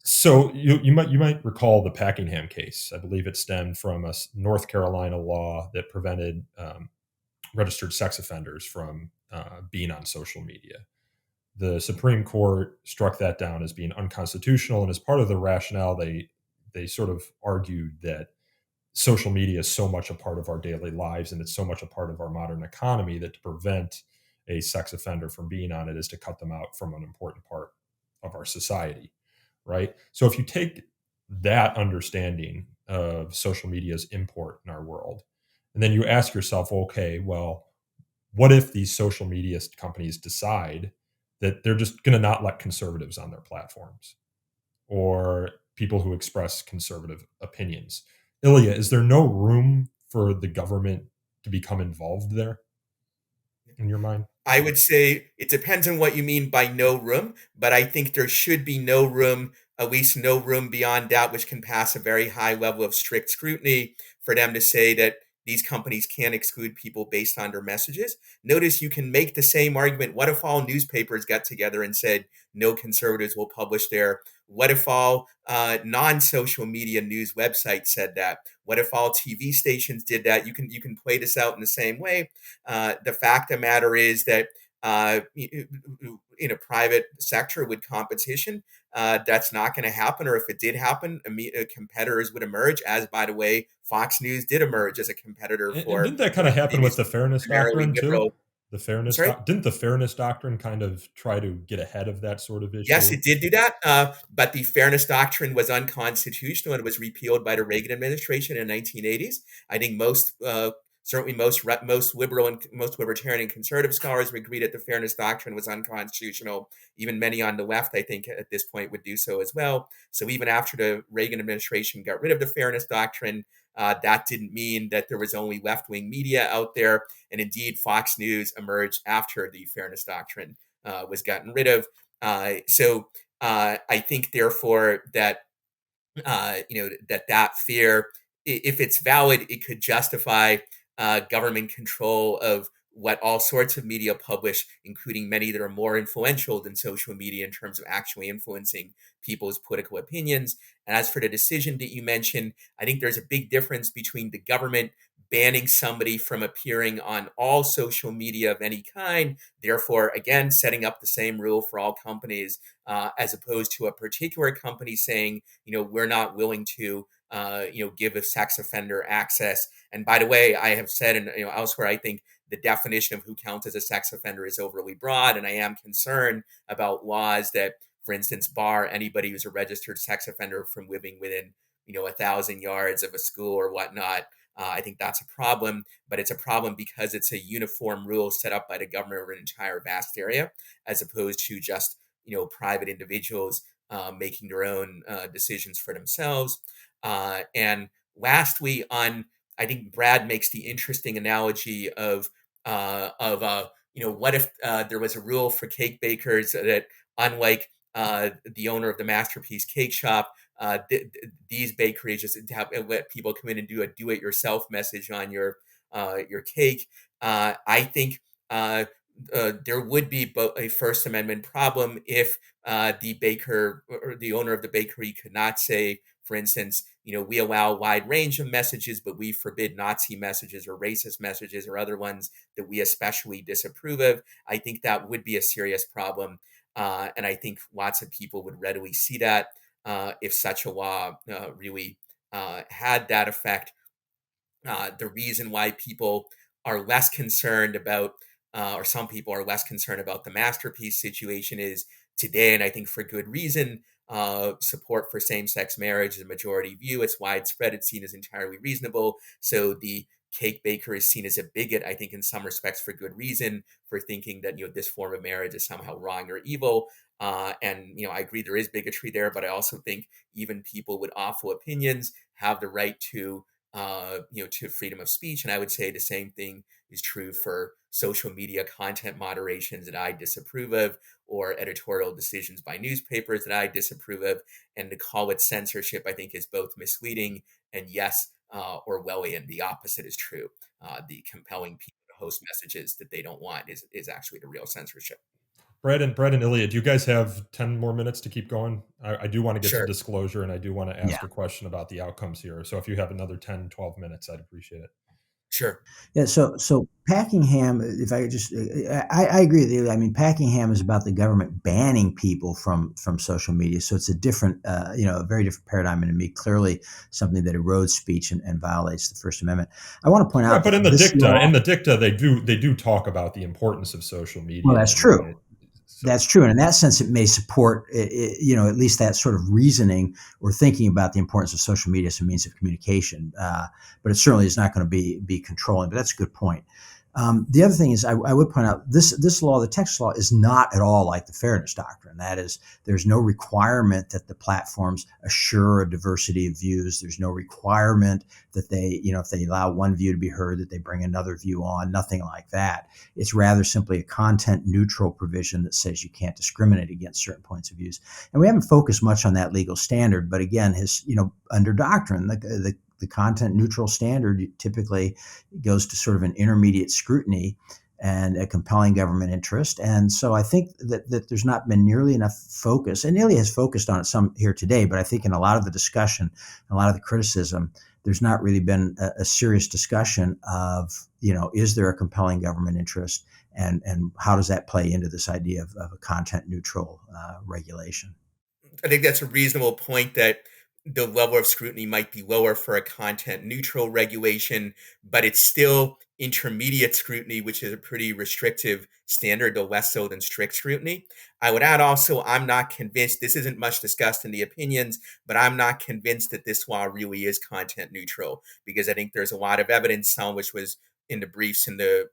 So you might recall the Packingham case. I believe it stemmed from a North Carolina law that prevented registered sex offenders from being on social media. The Supreme Court struck that down as being unconstitutional, and as part of the rationale, they sort of argued that social media is so much a part of our daily lives, and it's so much a part of our modern economy, that to prevent a sex offender from being on it is to cut them out from an important part of our society, right? So if you take that understanding of social media's import in our world, and then you ask yourself, okay, well, what if these social media companies decide that they're just going to not let conservatives on their platforms, or people who express conservative opinions? Ilya, is there no room for the government to become involved there, in your mind? I would say it depends on what you mean by no room, but I think there should be no room, at least no room beyond doubt, which can pass a very high level of strict scrutiny, for them to say that these companies can't exclude people based on their messages. Notice you can make the same argument. What if all newspapers got together and said no conservatives will publish their What if all non-social media news websites said that? What if all TV stations did that? You can play this out in the same way. The fact of the matter is that in a private sector with competition, that's not going to happen. Or if it did happen, competitors would emerge, as, by the way, Fox News did emerge as a competitor And didn't that kind of happen with the fairness primarily doctrine too? liberal. The fairness Sorry? didn't the fairness doctrine kind of try to get ahead of that sort of issue? Yes, it did do that, but the fairness doctrine was unconstitutional and was repealed by the Reagan administration in the 1980s. I think certainly most liberal and most libertarian and conservative scholars would agree that the fairness doctrine was unconstitutional. Even many on the left, I think, at this point would do so as well. So even after the Reagan administration got rid of the fairness doctrine, that didn't mean that there was only left-wing media out there. And indeed, Fox News emerged after the fairness doctrine was gotten rid of. So I think, therefore, that that fear, if it's valid, it could justify government control of what all sorts of media publish, including many that are more influential than social media in terms of actually influencing people's political opinions. And as for the decision that you mentioned, I think there's a big difference between the government banning somebody from appearing on all social media of any kind, therefore, again, setting up the same rule for all companies, as opposed to a particular company saying, we're not willing to give a sex offender access. And by the way, I have said, and elsewhere, I think the definition of who counts as a sex offender is overly broad, and I am concerned about laws that, for instance, bar anybody who's a registered sex offender from living within 1,000 yards of a school or whatnot. I think that's a problem, but it's a problem because it's a uniform rule set up by the government over an entire vast area, as opposed to just private individuals making their own decisions for themselves. And lastly, I think Brad makes the interesting analogy of what if there was a rule for cake bakers that, unlike the owner of the Masterpiece Cake Shop, these bakeries just let people come in and do a do-it-yourself message on your cake. I think there would be a First Amendment problem if the baker or the owner of the bakery could not say, for instance, we allow a wide range of messages, but we forbid Nazi messages or racist messages or other ones that we especially disapprove of. I think that would be a serious problem. And I think lots of people would readily see that if such a law really had that effect. The reason why people are less concerned about, or some people are less concerned about the Masterpiece situation is today, and I think for good reason, support for same-sex marriage is a majority view. It's widespread. It's seen as entirely reasonable. So the cake baker is seen as a bigot, I think, in some respects for good reason, for thinking that this form of marriage is somehow wrong or evil. And I agree there is bigotry there, but I also think even people with awful opinions have the right to freedom of speech. And I would say the same thing is true for social media content moderations that I disapprove of, or editorial decisions by newspapers that I disapprove of. And to call it censorship, I think, is both misleading and, yes, Orwellian. The opposite is true. The compelling people to host messages that they don't want is actually the real censorship. Brad and Ilya, do you guys have 10 more minutes to keep going? I do want to get Sure. to disclosure, and I do want to ask a question about the outcomes here. So if you have another 10, 12 minutes, I'd appreciate it. Sure. Yeah. So Packingham, if I just, I agree with you. I mean, Packingham is about the government banning people from social media. So it's a different, a very different paradigm, and to me, clearly something that erodes speech and violates the First Amendment. I want to point out, but in the dicta, they do talk about the importance of social media. Well, that's true. That's true. And in that sense, it may support, at least that sort of reasoning or thinking about the importance of social media as a means of communication. But it certainly is not going to be controlling. But that's a good point. The other thing is, I would point out this law, the Texas law, is not at all like the fairness doctrine. That is, there's no requirement that the platforms assure a diversity of views. There's no requirement that they, if they allow one view to be heard, that they bring another view on. Nothing like that. It's rather simply a content neutral provision that says you can't discriminate against certain points of views. And we haven't focused much on that legal standard, but again, under doctrine, the content neutral standard typically goes to sort of an intermediate scrutiny. and a compelling government interest. And so I think that there's not been nearly enough focus, and Ilya has focused on it some here today, but I think in a lot of the discussion, a lot of the criticism, there's not really been a serious discussion of, is there a compelling government interest, and how does that play into this idea of a content neutral regulation? I think that's a reasonable point, that the level of scrutiny might be lower for a content neutral regulation, but it's still intermediate scrutiny, which is a pretty restrictive standard, though less so than strict scrutiny. I would add also, I'm not convinced, this isn't much discussed in the opinions, but I'm not convinced that this law really is content neutral, because I think there's a lot of evidence, some of which was in the briefs in the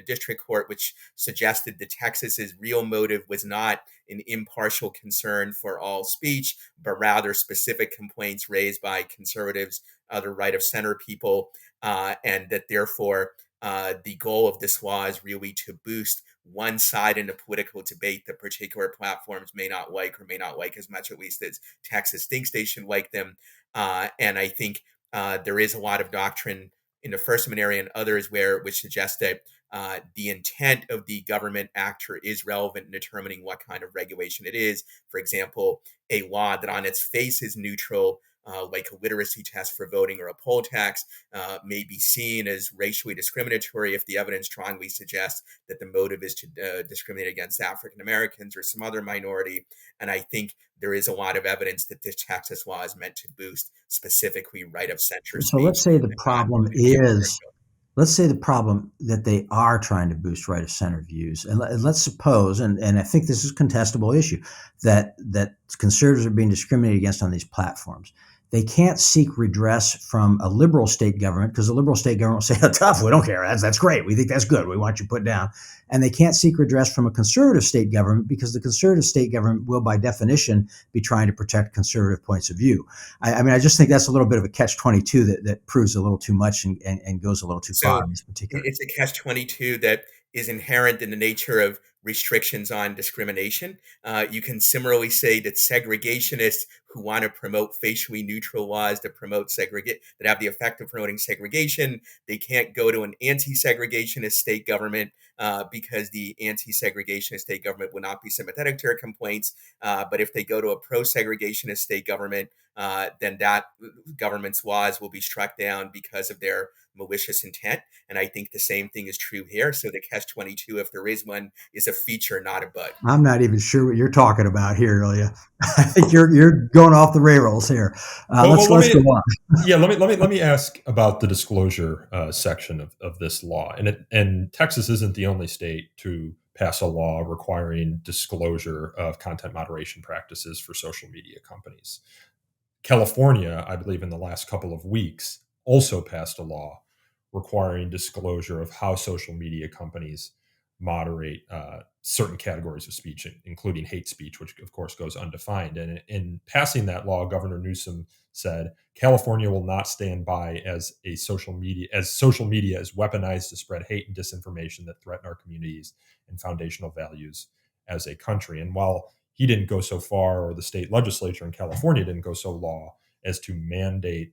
district court, which suggested that Texas's real motive was not an impartial concern for all speech, but rather specific complaints raised by conservatives, other right of center people, and that therefore the goal of this law is really to boost one side in the political debate that particular platforms may not like, or may not like as much, at least as Texas thinks they should like them. And I think there is a lot of doctrine in the First Amendment area and others which suggest that the intent of the government actor is relevant in determining what kind of regulation it is. For example, a law that on its face is neutral, like a literacy test for voting or a poll tax, may be seen as racially discriminatory if the evidence strongly suggests that the motive is to discriminate against African Americans or some other minority. And I think there is a lot of evidence that this Texas law is meant to boost specifically right of center So speech. let's say the problem is, let's say the problem that they are trying to boost right of center views. And let's suppose, and I think this is a contestable issue, that conservatives are being discriminated against on these platforms. They can't seek redress from a liberal state government, because the liberal state government will say, oh, tough, we don't care. That's great. We think that's good. We want you put down. And they can't seek redress from a conservative state government, because the conservative state government will, by definition, be trying to protect conservative points of view. I mean, I just think that's a little bit of a catch-22 that proves a little too much and goes a little too far in this particular. It's a catch-22 that is inherent in the nature of restrictions on discrimination. You can similarly say that segregationists who want to promote facially neutral laws that have the effect of promoting segregation, they can't go to an anti-segregationist state government because the anti-segregationist state government will not be sympathetic to their complaints. But if they go to a pro-segregationist state government, then that government's laws will be struck down because of their malicious intent. And I think the same thing is true here. So the catch-22, if there is one, is a feature, not a bug. I'm not even sure what you're talking about here, Ilya. I think you're going off the rails here. Let's go on. Yeah, let me ask about the disclosure section of this law. And Texas isn't the only state to pass a law requiring disclosure of content moderation practices for social media companies. California, I believe in the last couple of weeks, also passed a law requiring disclosure of how social media companies moderate certain categories of speech, including hate speech, which of course goes undefined. And in passing that law, Governor Newsom said, California will not stand by as social media is weaponized to spread hate and disinformation that threaten our communities and foundational values as a country. And while he didn't go so far, or the state legislature in California didn't go so law as to mandate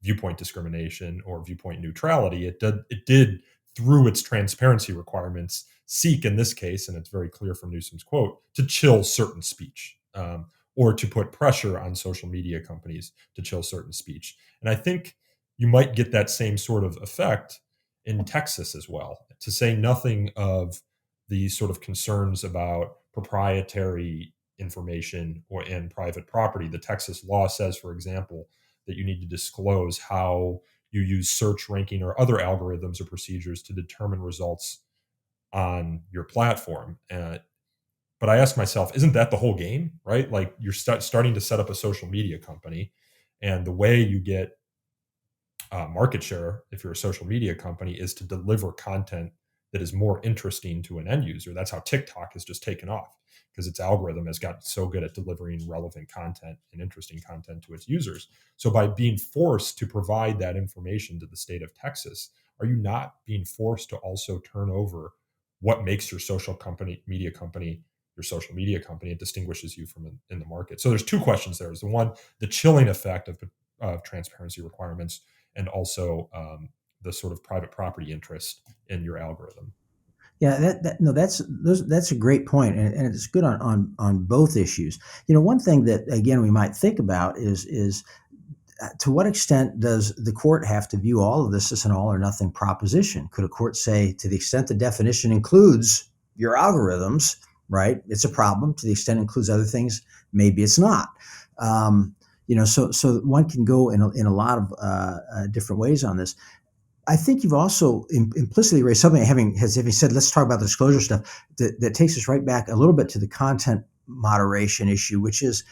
viewpoint discrimination or viewpoint neutrality, it did through its transparency requirements seek, in this case, and it's very clear from Newsom's quote, to chill certain speech or to put pressure on social media companies to chill certain speech. And I think you might get that same sort of effect in Texas as well, to say nothing of the sort of concerns about proprietary information and private property. The Texas law says, for example, that you need to disclose how you use search ranking or other algorithms or procedures to determine results on your platform. But I ask myself, isn't that the whole game, right? Like you're starting to set up a social media company, and the way you get market share, if you're a social media company, is to deliver content that is more interesting to an end user. That's how TikTok has just taken off, because its algorithm has gotten so good at delivering relevant content and interesting content to its users. So by being forced to provide that information to the state of Texas, are you not being forced to also turn over what makes your social media company your social media company? It distinguishes you from in the market. So there's two questions there. Is the one, the chilling effect of transparency requirements, and also the sort of private property interest in your algorithm. Yeah, that's a great point, and it's good on both issues. One thing that again we might think about is to what extent does the court have to view all of this as an all or nothing proposition? Could a court say, to the extent the definition includes your algorithms, right, it's a problem. To the extent it includes other things, maybe it's not. So one can go in a lot of different ways on this. I think you've also implicitly raised something, having said, let's talk about the disclosure stuff, that takes us right back a little bit to the content moderation issue, which is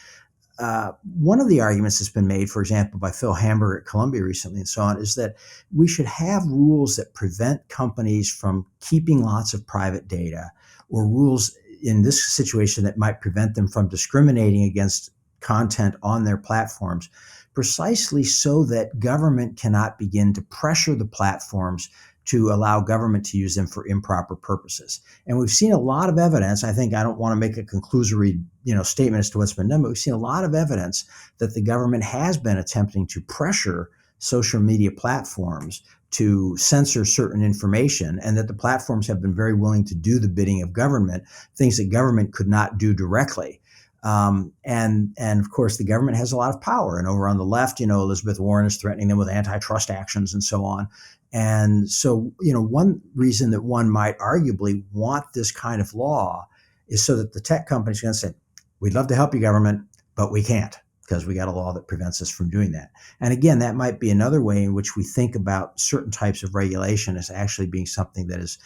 one of the arguments that's been made, for example, by Phil Hamburger at Columbia recently and so on, is that we should have rules that prevent companies from keeping lots of private data, or rules in this situation that might prevent them from discriminating against content on their platforms, precisely so that government cannot begin to pressure the platforms to allow government to use them for improper purposes. And we've seen a lot of evidence. I don't want to make a conclusory, statement as to what's been done, but we've seen a lot of evidence that the government has been attempting to pressure social media platforms to censor certain information, and that the platforms have been very willing to do the bidding of government, things that government could not do directly. And of course, the government has a lot of power. And over on the left, Elizabeth Warren is threatening them with antitrust actions and so on. And so, one reason that one might arguably want this kind of law is so that the tech companies are going to say, we'd love to help you, government, but we can't, because we got a law that prevents us from doing that. And again, that might be another way in which we think about certain types of regulation as actually being something that is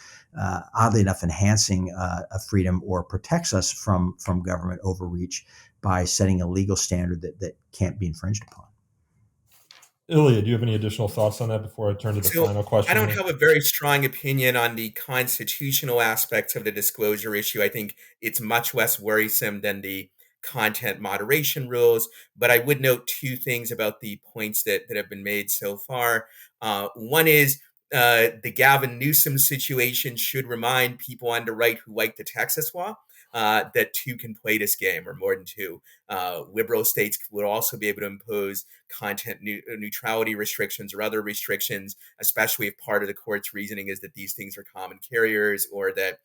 oddly enough enhancing a freedom, or protects us from government overreach by setting a legal standard that can't be infringed upon. Ilya, do you have any additional thoughts on that before I turn to the final question? I don't have a very strong opinion on the constitutional aspects of the disclosure issue. I think it's much less worrisome than the content moderation rules. But I would note two things about the points that have been made so far. One is the Gavin Newsom situation should remind people on the right who like the Texas law that two can play this game, or more than two. Liberal states would also be able to impose content neutrality restrictions or other restrictions, especially if part of the court's reasoning is that these things are common carriers, or that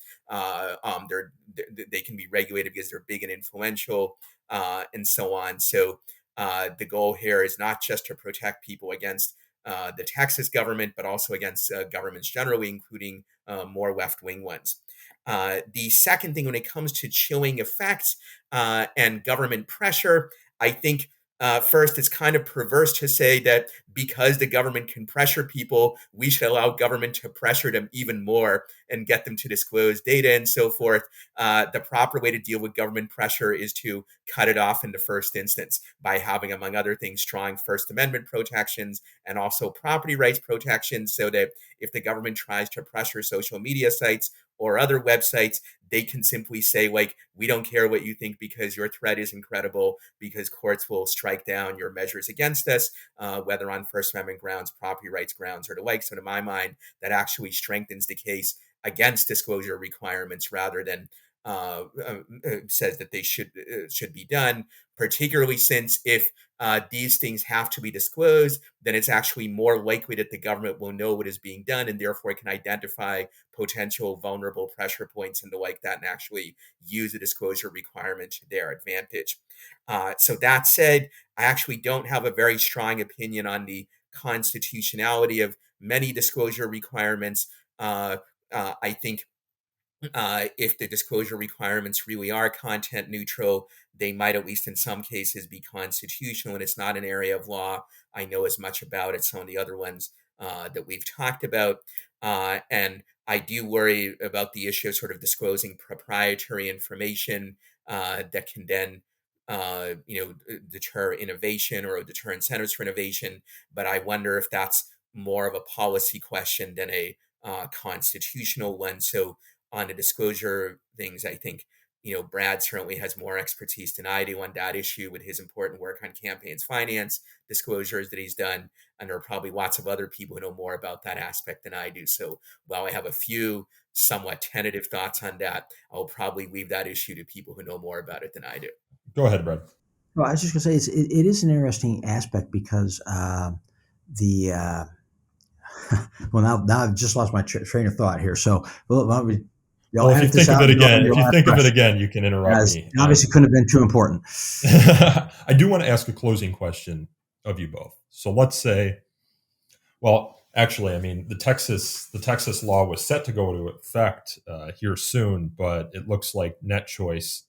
they can be regulated because they're big and influential, and so on. So the goal here is not just to protect people against the Texas government, but also against governments generally, including more left-wing ones. The second thing, when it comes to chilling effects and government pressure, I think first, it's kind of perverse to say that because the government can pressure people, we should allow government to pressure them even more and get them to disclose data and so forth. The proper way to deal with government pressure is to cut it off in the first instance by having, among other things, strong First Amendment protections and also property rights protections, so that if the government tries to pressure social media sites or other websites, they can simply say, like, we don't care what you think because your threat is incredible, because courts will strike down your measures against us, whether on First Amendment grounds, property rights grounds, or the like. So to my mind, that actually strengthens the case against disclosure requirements rather than says that they should be done, particularly since if these things have to be disclosed, then it's actually more likely that the government will know what is being done, and therefore can identify potential vulnerable pressure points and the like that, and actually use the disclosure requirement to their advantage. So that said, I actually don't have a very strong opinion on the constitutionality of many disclosure requirements. I think if the disclosure requirements really are content neutral, they might, at least in some cases, be constitutional. And it's not an area of law I know as much about as some of the other ones that we've talked about. And I do worry about the issue of sort of disclosing proprietary information that can then deter innovation or deter incentives for innovation. But I wonder if that's more of a policy question than a constitutional one. So on the disclosure things, I think, Brad certainly has more expertise than I do on that issue with his important work on campaigns finance disclosures that he's done. And there are probably lots of other people who know more about that aspect than I do. So while I have a few somewhat tentative thoughts on that, I'll probably leave that issue to people who know more about it than I do. Go ahead, Brad. Well, I was just going to say it is an interesting aspect because the Well, now I've just lost my train of thought here. So, well, why don't we, Well, if you think of it again, you can interrupt me. Obviously, couldn't have been too important. I do want to ask a closing question of you both. So let's say, well, actually, I mean, the Texas law was set to go into effect here soon, but it looks like NetChoice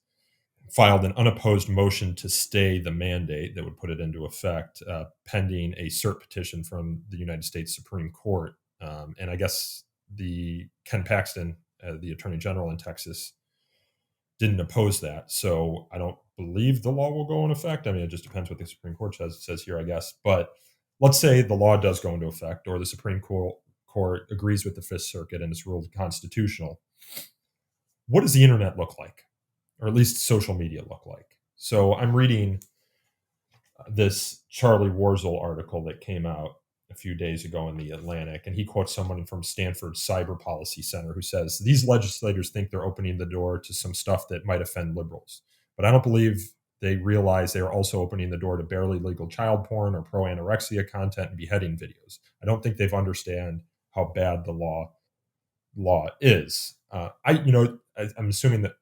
filed an unopposed motion to stay the mandate that would put it into effect, pending a cert petition from the United States Supreme Court. And I guess Ken Paxton, the Attorney General in Texas, didn't oppose that. So I don't believe the law will go into effect. I mean, it just depends what the Supreme Court says here, I guess. But let's say the law does go into effect, or the Supreme Court agrees with the Fifth Circuit and it's ruled constitutional. What does the internet look like? Or at least social media look like? So I'm reading this Charlie Warzel article that came out a few days ago in the Atlantic, and he quotes someone from Stanford's Cyber Policy Center who says, these legislators think they're opening the door to some stuff that might offend liberals, but I don't believe they realize they are also opening the door to barely legal child porn or pro-anorexia content and beheading videos. I don't think they've understand how bad the law is. I'm assuming that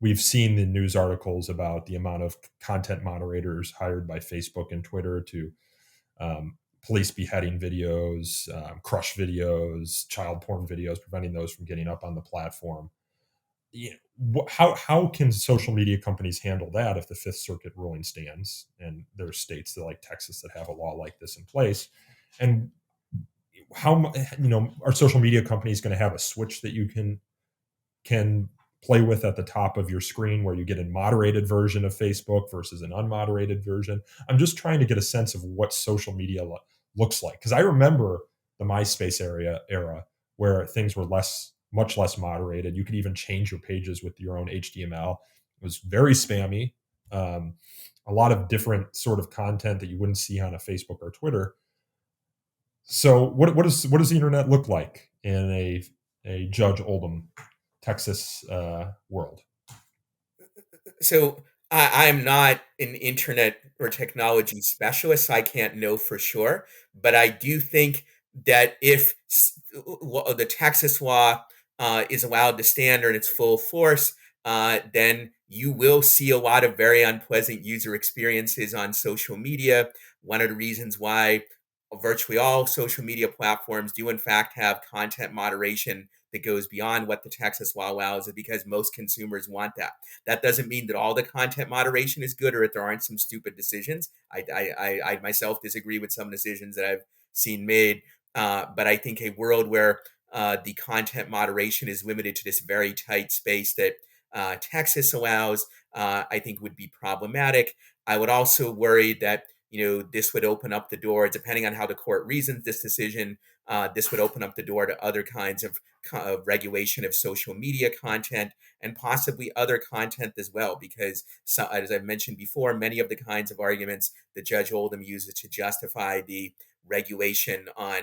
we've seen the news articles about the amount of content moderators hired by Facebook and Twitter to police beheading videos, crush videos, child porn videos, preventing those from getting up on the platform. How can social media companies handle that if the Fifth Circuit ruling stands? And there are states that, like Texas, that have a law like this in place. And how are social media companies going to have a switch that you can play with at the top of your screen where you get a moderated version of Facebook versus an unmoderated version? I'm just trying to get a sense of what social media looks like, because I remember the MySpace era where things were much less moderated. You could even change your pages with your own HTML. It was very spammy. A lot of different sort of content that you wouldn't see on a Facebook or Twitter. So what does the internet look like in a Judge Oldham Texas world? So I'm not an internet or technology specialist, so I can't know for sure. But I do think that if the Texas law is allowed to stand in its full force, then you will see a lot of very unpleasant user experiences on social media. One of the reasons why virtually all social media platforms do in fact have content moderation that goes beyond what the Texas law allows is because most consumers want that. That doesn't mean that all the content moderation is good or that there aren't some stupid decisions. I myself disagree with some decisions that I've seen made, but I think a world where the content moderation is limited to this very tight space that Texas allows, I think would be problematic. I would also worry that this would open up the door, depending on how the court reasons this decision, this would open up the door to other kinds of regulation of social media content and possibly other content as well, because as I've mentioned before, many of the kinds of arguments that Judge Oldham uses to justify the regulation on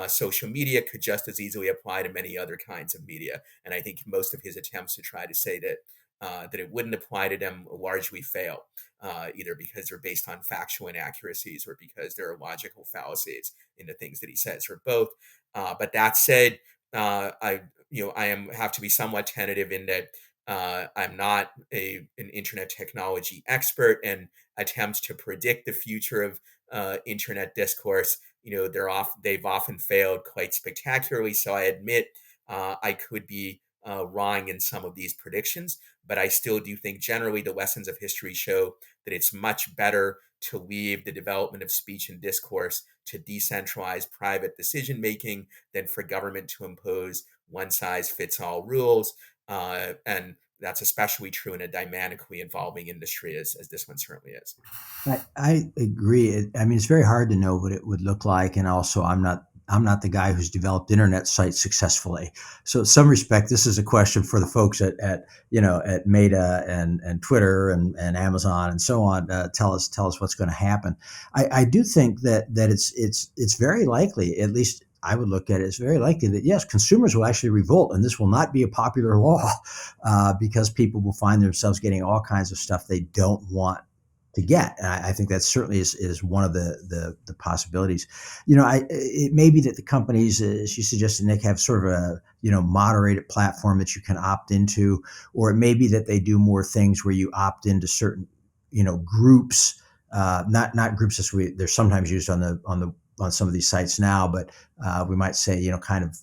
social media could just as easily apply to many other kinds of media. And I think most of his attempts to try to say that it wouldn't apply to them largely fail, either because they're based on factual inaccuracies or because there are logical fallacies in the things that he says, or both. But that said, I have to be somewhat tentative in that I'm not an internet technology expert, and attempts to predict the future of internet discourse, they've often failed quite spectacularly. So I admit I could be wrong in some of these predictions, but I still do think generally the lessons of history show that it's much better to leave the development of speech and discourse to decentralized private decision making than for government to impose one-size-fits-all rules. And that's especially true in a dynamically evolving industry as this one certainly is. I agree. I mean, it's very hard to know what it would look like, and also I'm not the guy who's developed internet sites successfully. So in some respect, this is a question for the folks at Meta and Twitter and Amazon and so on. Tell us what's going to happen. I do think that it's very likely, at least I would look at it, it's very likely that yes, consumers will actually revolt, and this will not be a popular law because people will find themselves getting all kinds of stuff they don't want get. And I think that certainly is one of the possibilities. It may be that the companies, as you suggested, Nick, have sort of a moderated platform that you can opt into, or it may be that they do more things where you opt into certain groups, not groups as they're sometimes used on some of these sites now, but we might say kind of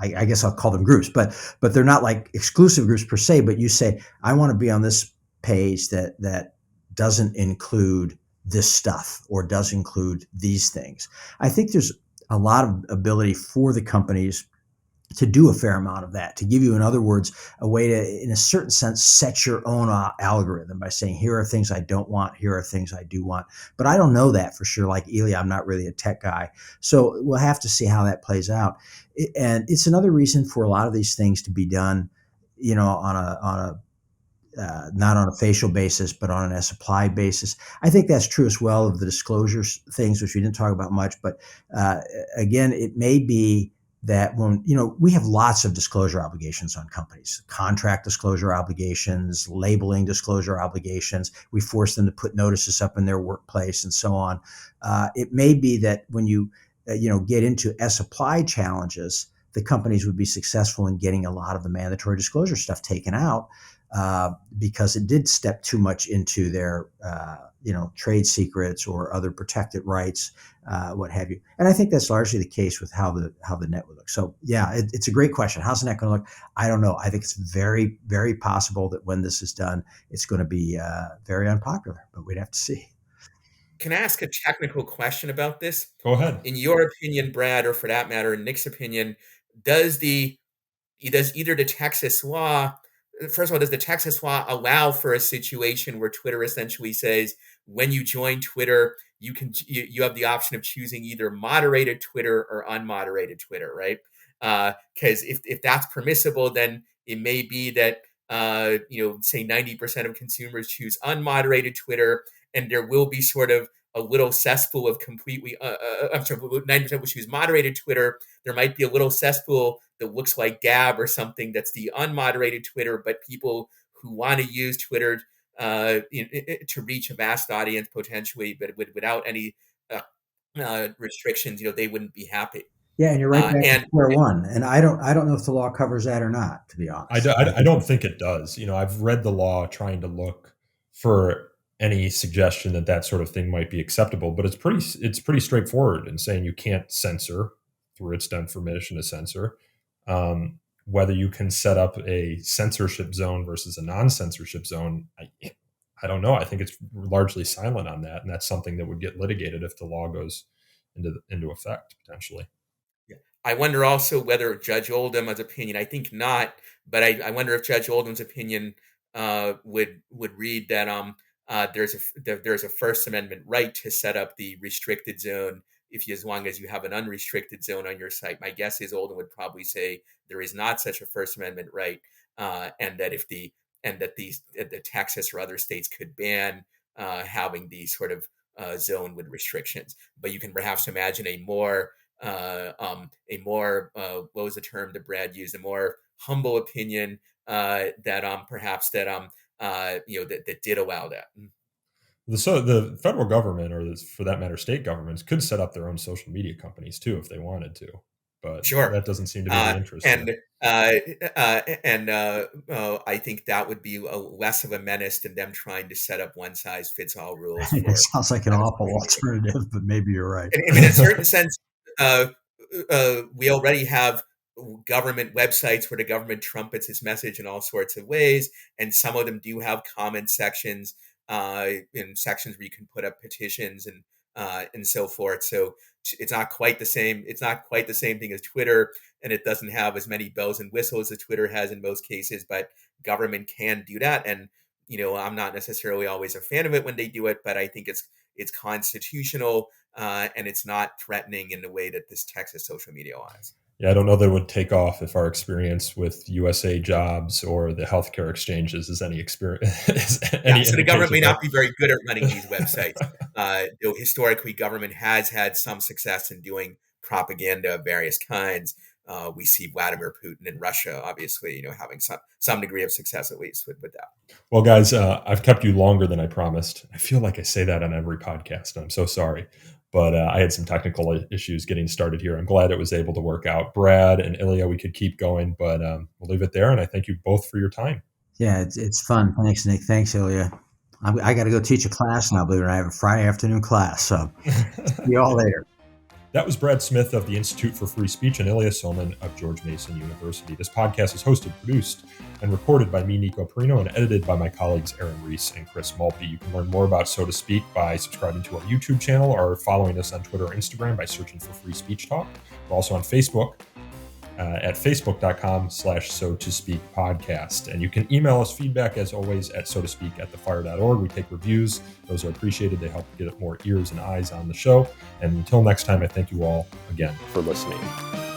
I guess I'll call them groups, but they're not like exclusive groups per se. But you say, I want to be on this page that doesn't include this stuff or does include these things. I think there's a lot of ability for the companies to do a fair amount of that, to give you, in other words, a way to, in a certain sense, set your own algorithm by saying, here are things I don't want, here are things I do want. But I don't know that for sure. Like Ilya, I'm not really a tech guy. So we'll have to see how that plays out. And it's another reason for a lot of these things to be done, on a not on a facial basis, but on an as applied basis. I think that's true as well of the disclosures things, which we didn't talk about much. But again, it may be that when, we have lots of disclosure obligations on companies, contract disclosure obligations, labeling disclosure obligations. We force them to put notices up in their workplace and so on. It may be that when you, get into as applied challenges, the companies would be successful in getting a lot of the mandatory disclosure stuff taken out because it did step too much into their, trade secrets or other protected rights, what have you. And I think that's largely the case with how the net would look. So yeah, it's a great question. How's the net going to look? I don't know. I think it's very, very possible that when this is done, it's going to be very unpopular, but we'd have to see. Can I ask a technical question about this? Go ahead. In your opinion, Brad, or for that matter, in Nick's opinion, does either the Texas law, first of all, does the Texas law allow for a situation where Twitter essentially says, when you join Twitter, you have the option of choosing either moderated Twitter or unmoderated Twitter, right? Because if that's permissible, then it may be that say 90% of consumers choose unmoderated Twitter, and there will be sort of a little cesspool of completely, 90% will choose moderated Twitter. There might be a little cesspool that looks like Gab or something that's the unmoderated Twitter, but people who want to use Twitter to reach a vast audience potentially, but without any restrictions, they wouldn't be happy. Yeah, and you're right back to square one. And I don't know if the law covers that or not, to be honest. I don't think it does. I've read the law trying to look for any suggestion that sort of thing might be acceptable, but it's pretty straightforward in saying you can't censor through its permission to censor. Whether you can set up a censorship zone versus a non-censorship zone, I don't know. I think it's largely silent on that, and that's something that would get litigated if the law goes into effect potentially. I wonder also whether Judge Oldham's opinion, I think not, but I wonder if Judge Oldham's opinion would read that there's a First Amendment right to set up the restricted zone as long as you have an unrestricted zone on your site. My guess is Oldham would probably say there is not such a First Amendment right, and that the Texas or other states could ban having the sort of zone with restrictions. But you can perhaps imagine a more what was the term that Brad used? A more humble opinion that did allow that. So the federal government, or for that matter, state governments, could set up their own social media companies too if they wanted to. But sure, that doesn't seem to be the interest. I think that would be less of a menace than them trying to set up one size fits all rules. It sounds like an awful alternative, but maybe you're right. And in a certain sense, we already have government websites where the government trumpets its message in all sorts of ways, and some of them do have comment sections, in sections where you can put up petitions and so forth. So it's not quite the same. It's not quite the same thing as Twitter, and it doesn't have as many bells and whistles as Twitter has in most cases. But government can do that, and I'm not necessarily always a fan of it when they do it, but I think it's constitutional, and it's not threatening in the way that this Texas social media law is. Yeah, I don't know that it would take off if our experience with USA Jobs or the healthcare exchanges is any experience. So the government may not be very good at running these websites. Historically, government has had some success in doing propaganda of various kinds. we see Vladimir Putin in Russia, obviously, having some degree of success, at least with that. Well, guys, I've kept you longer than I promised. I feel like I say that on every podcast, and I'm so sorry. But I had some technical issues getting started here. I'm glad it was able to work out. Brad and Ilya, we could keep going, but we'll leave it there. And I thank you both for your time. Yeah, it's fun. Thanks, Nick. Thanks, Ilya. I got to go teach a class now, believe it or not. I have a Friday afternoon class. So see you all later. That was Brad Smith of the Institute for Free Speech and Ilya Somin of George Mason University. This podcast is hosted, produced, and recorded by me, Nico Perino, and edited by my colleagues Aaron Reese and Chris Malpe. You can learn more about So to Speak by subscribing to our YouTube channel or following us on Twitter or Instagram by searching for Free Speech Talk. We're also on Facebook at facebook.com/so to speak podcast. And you can email us feedback, as always, at so to speak @thefire.org. We take reviews. Those are appreciated. They help get more ears and eyes on the show. And until next time, I thank you all again for listening.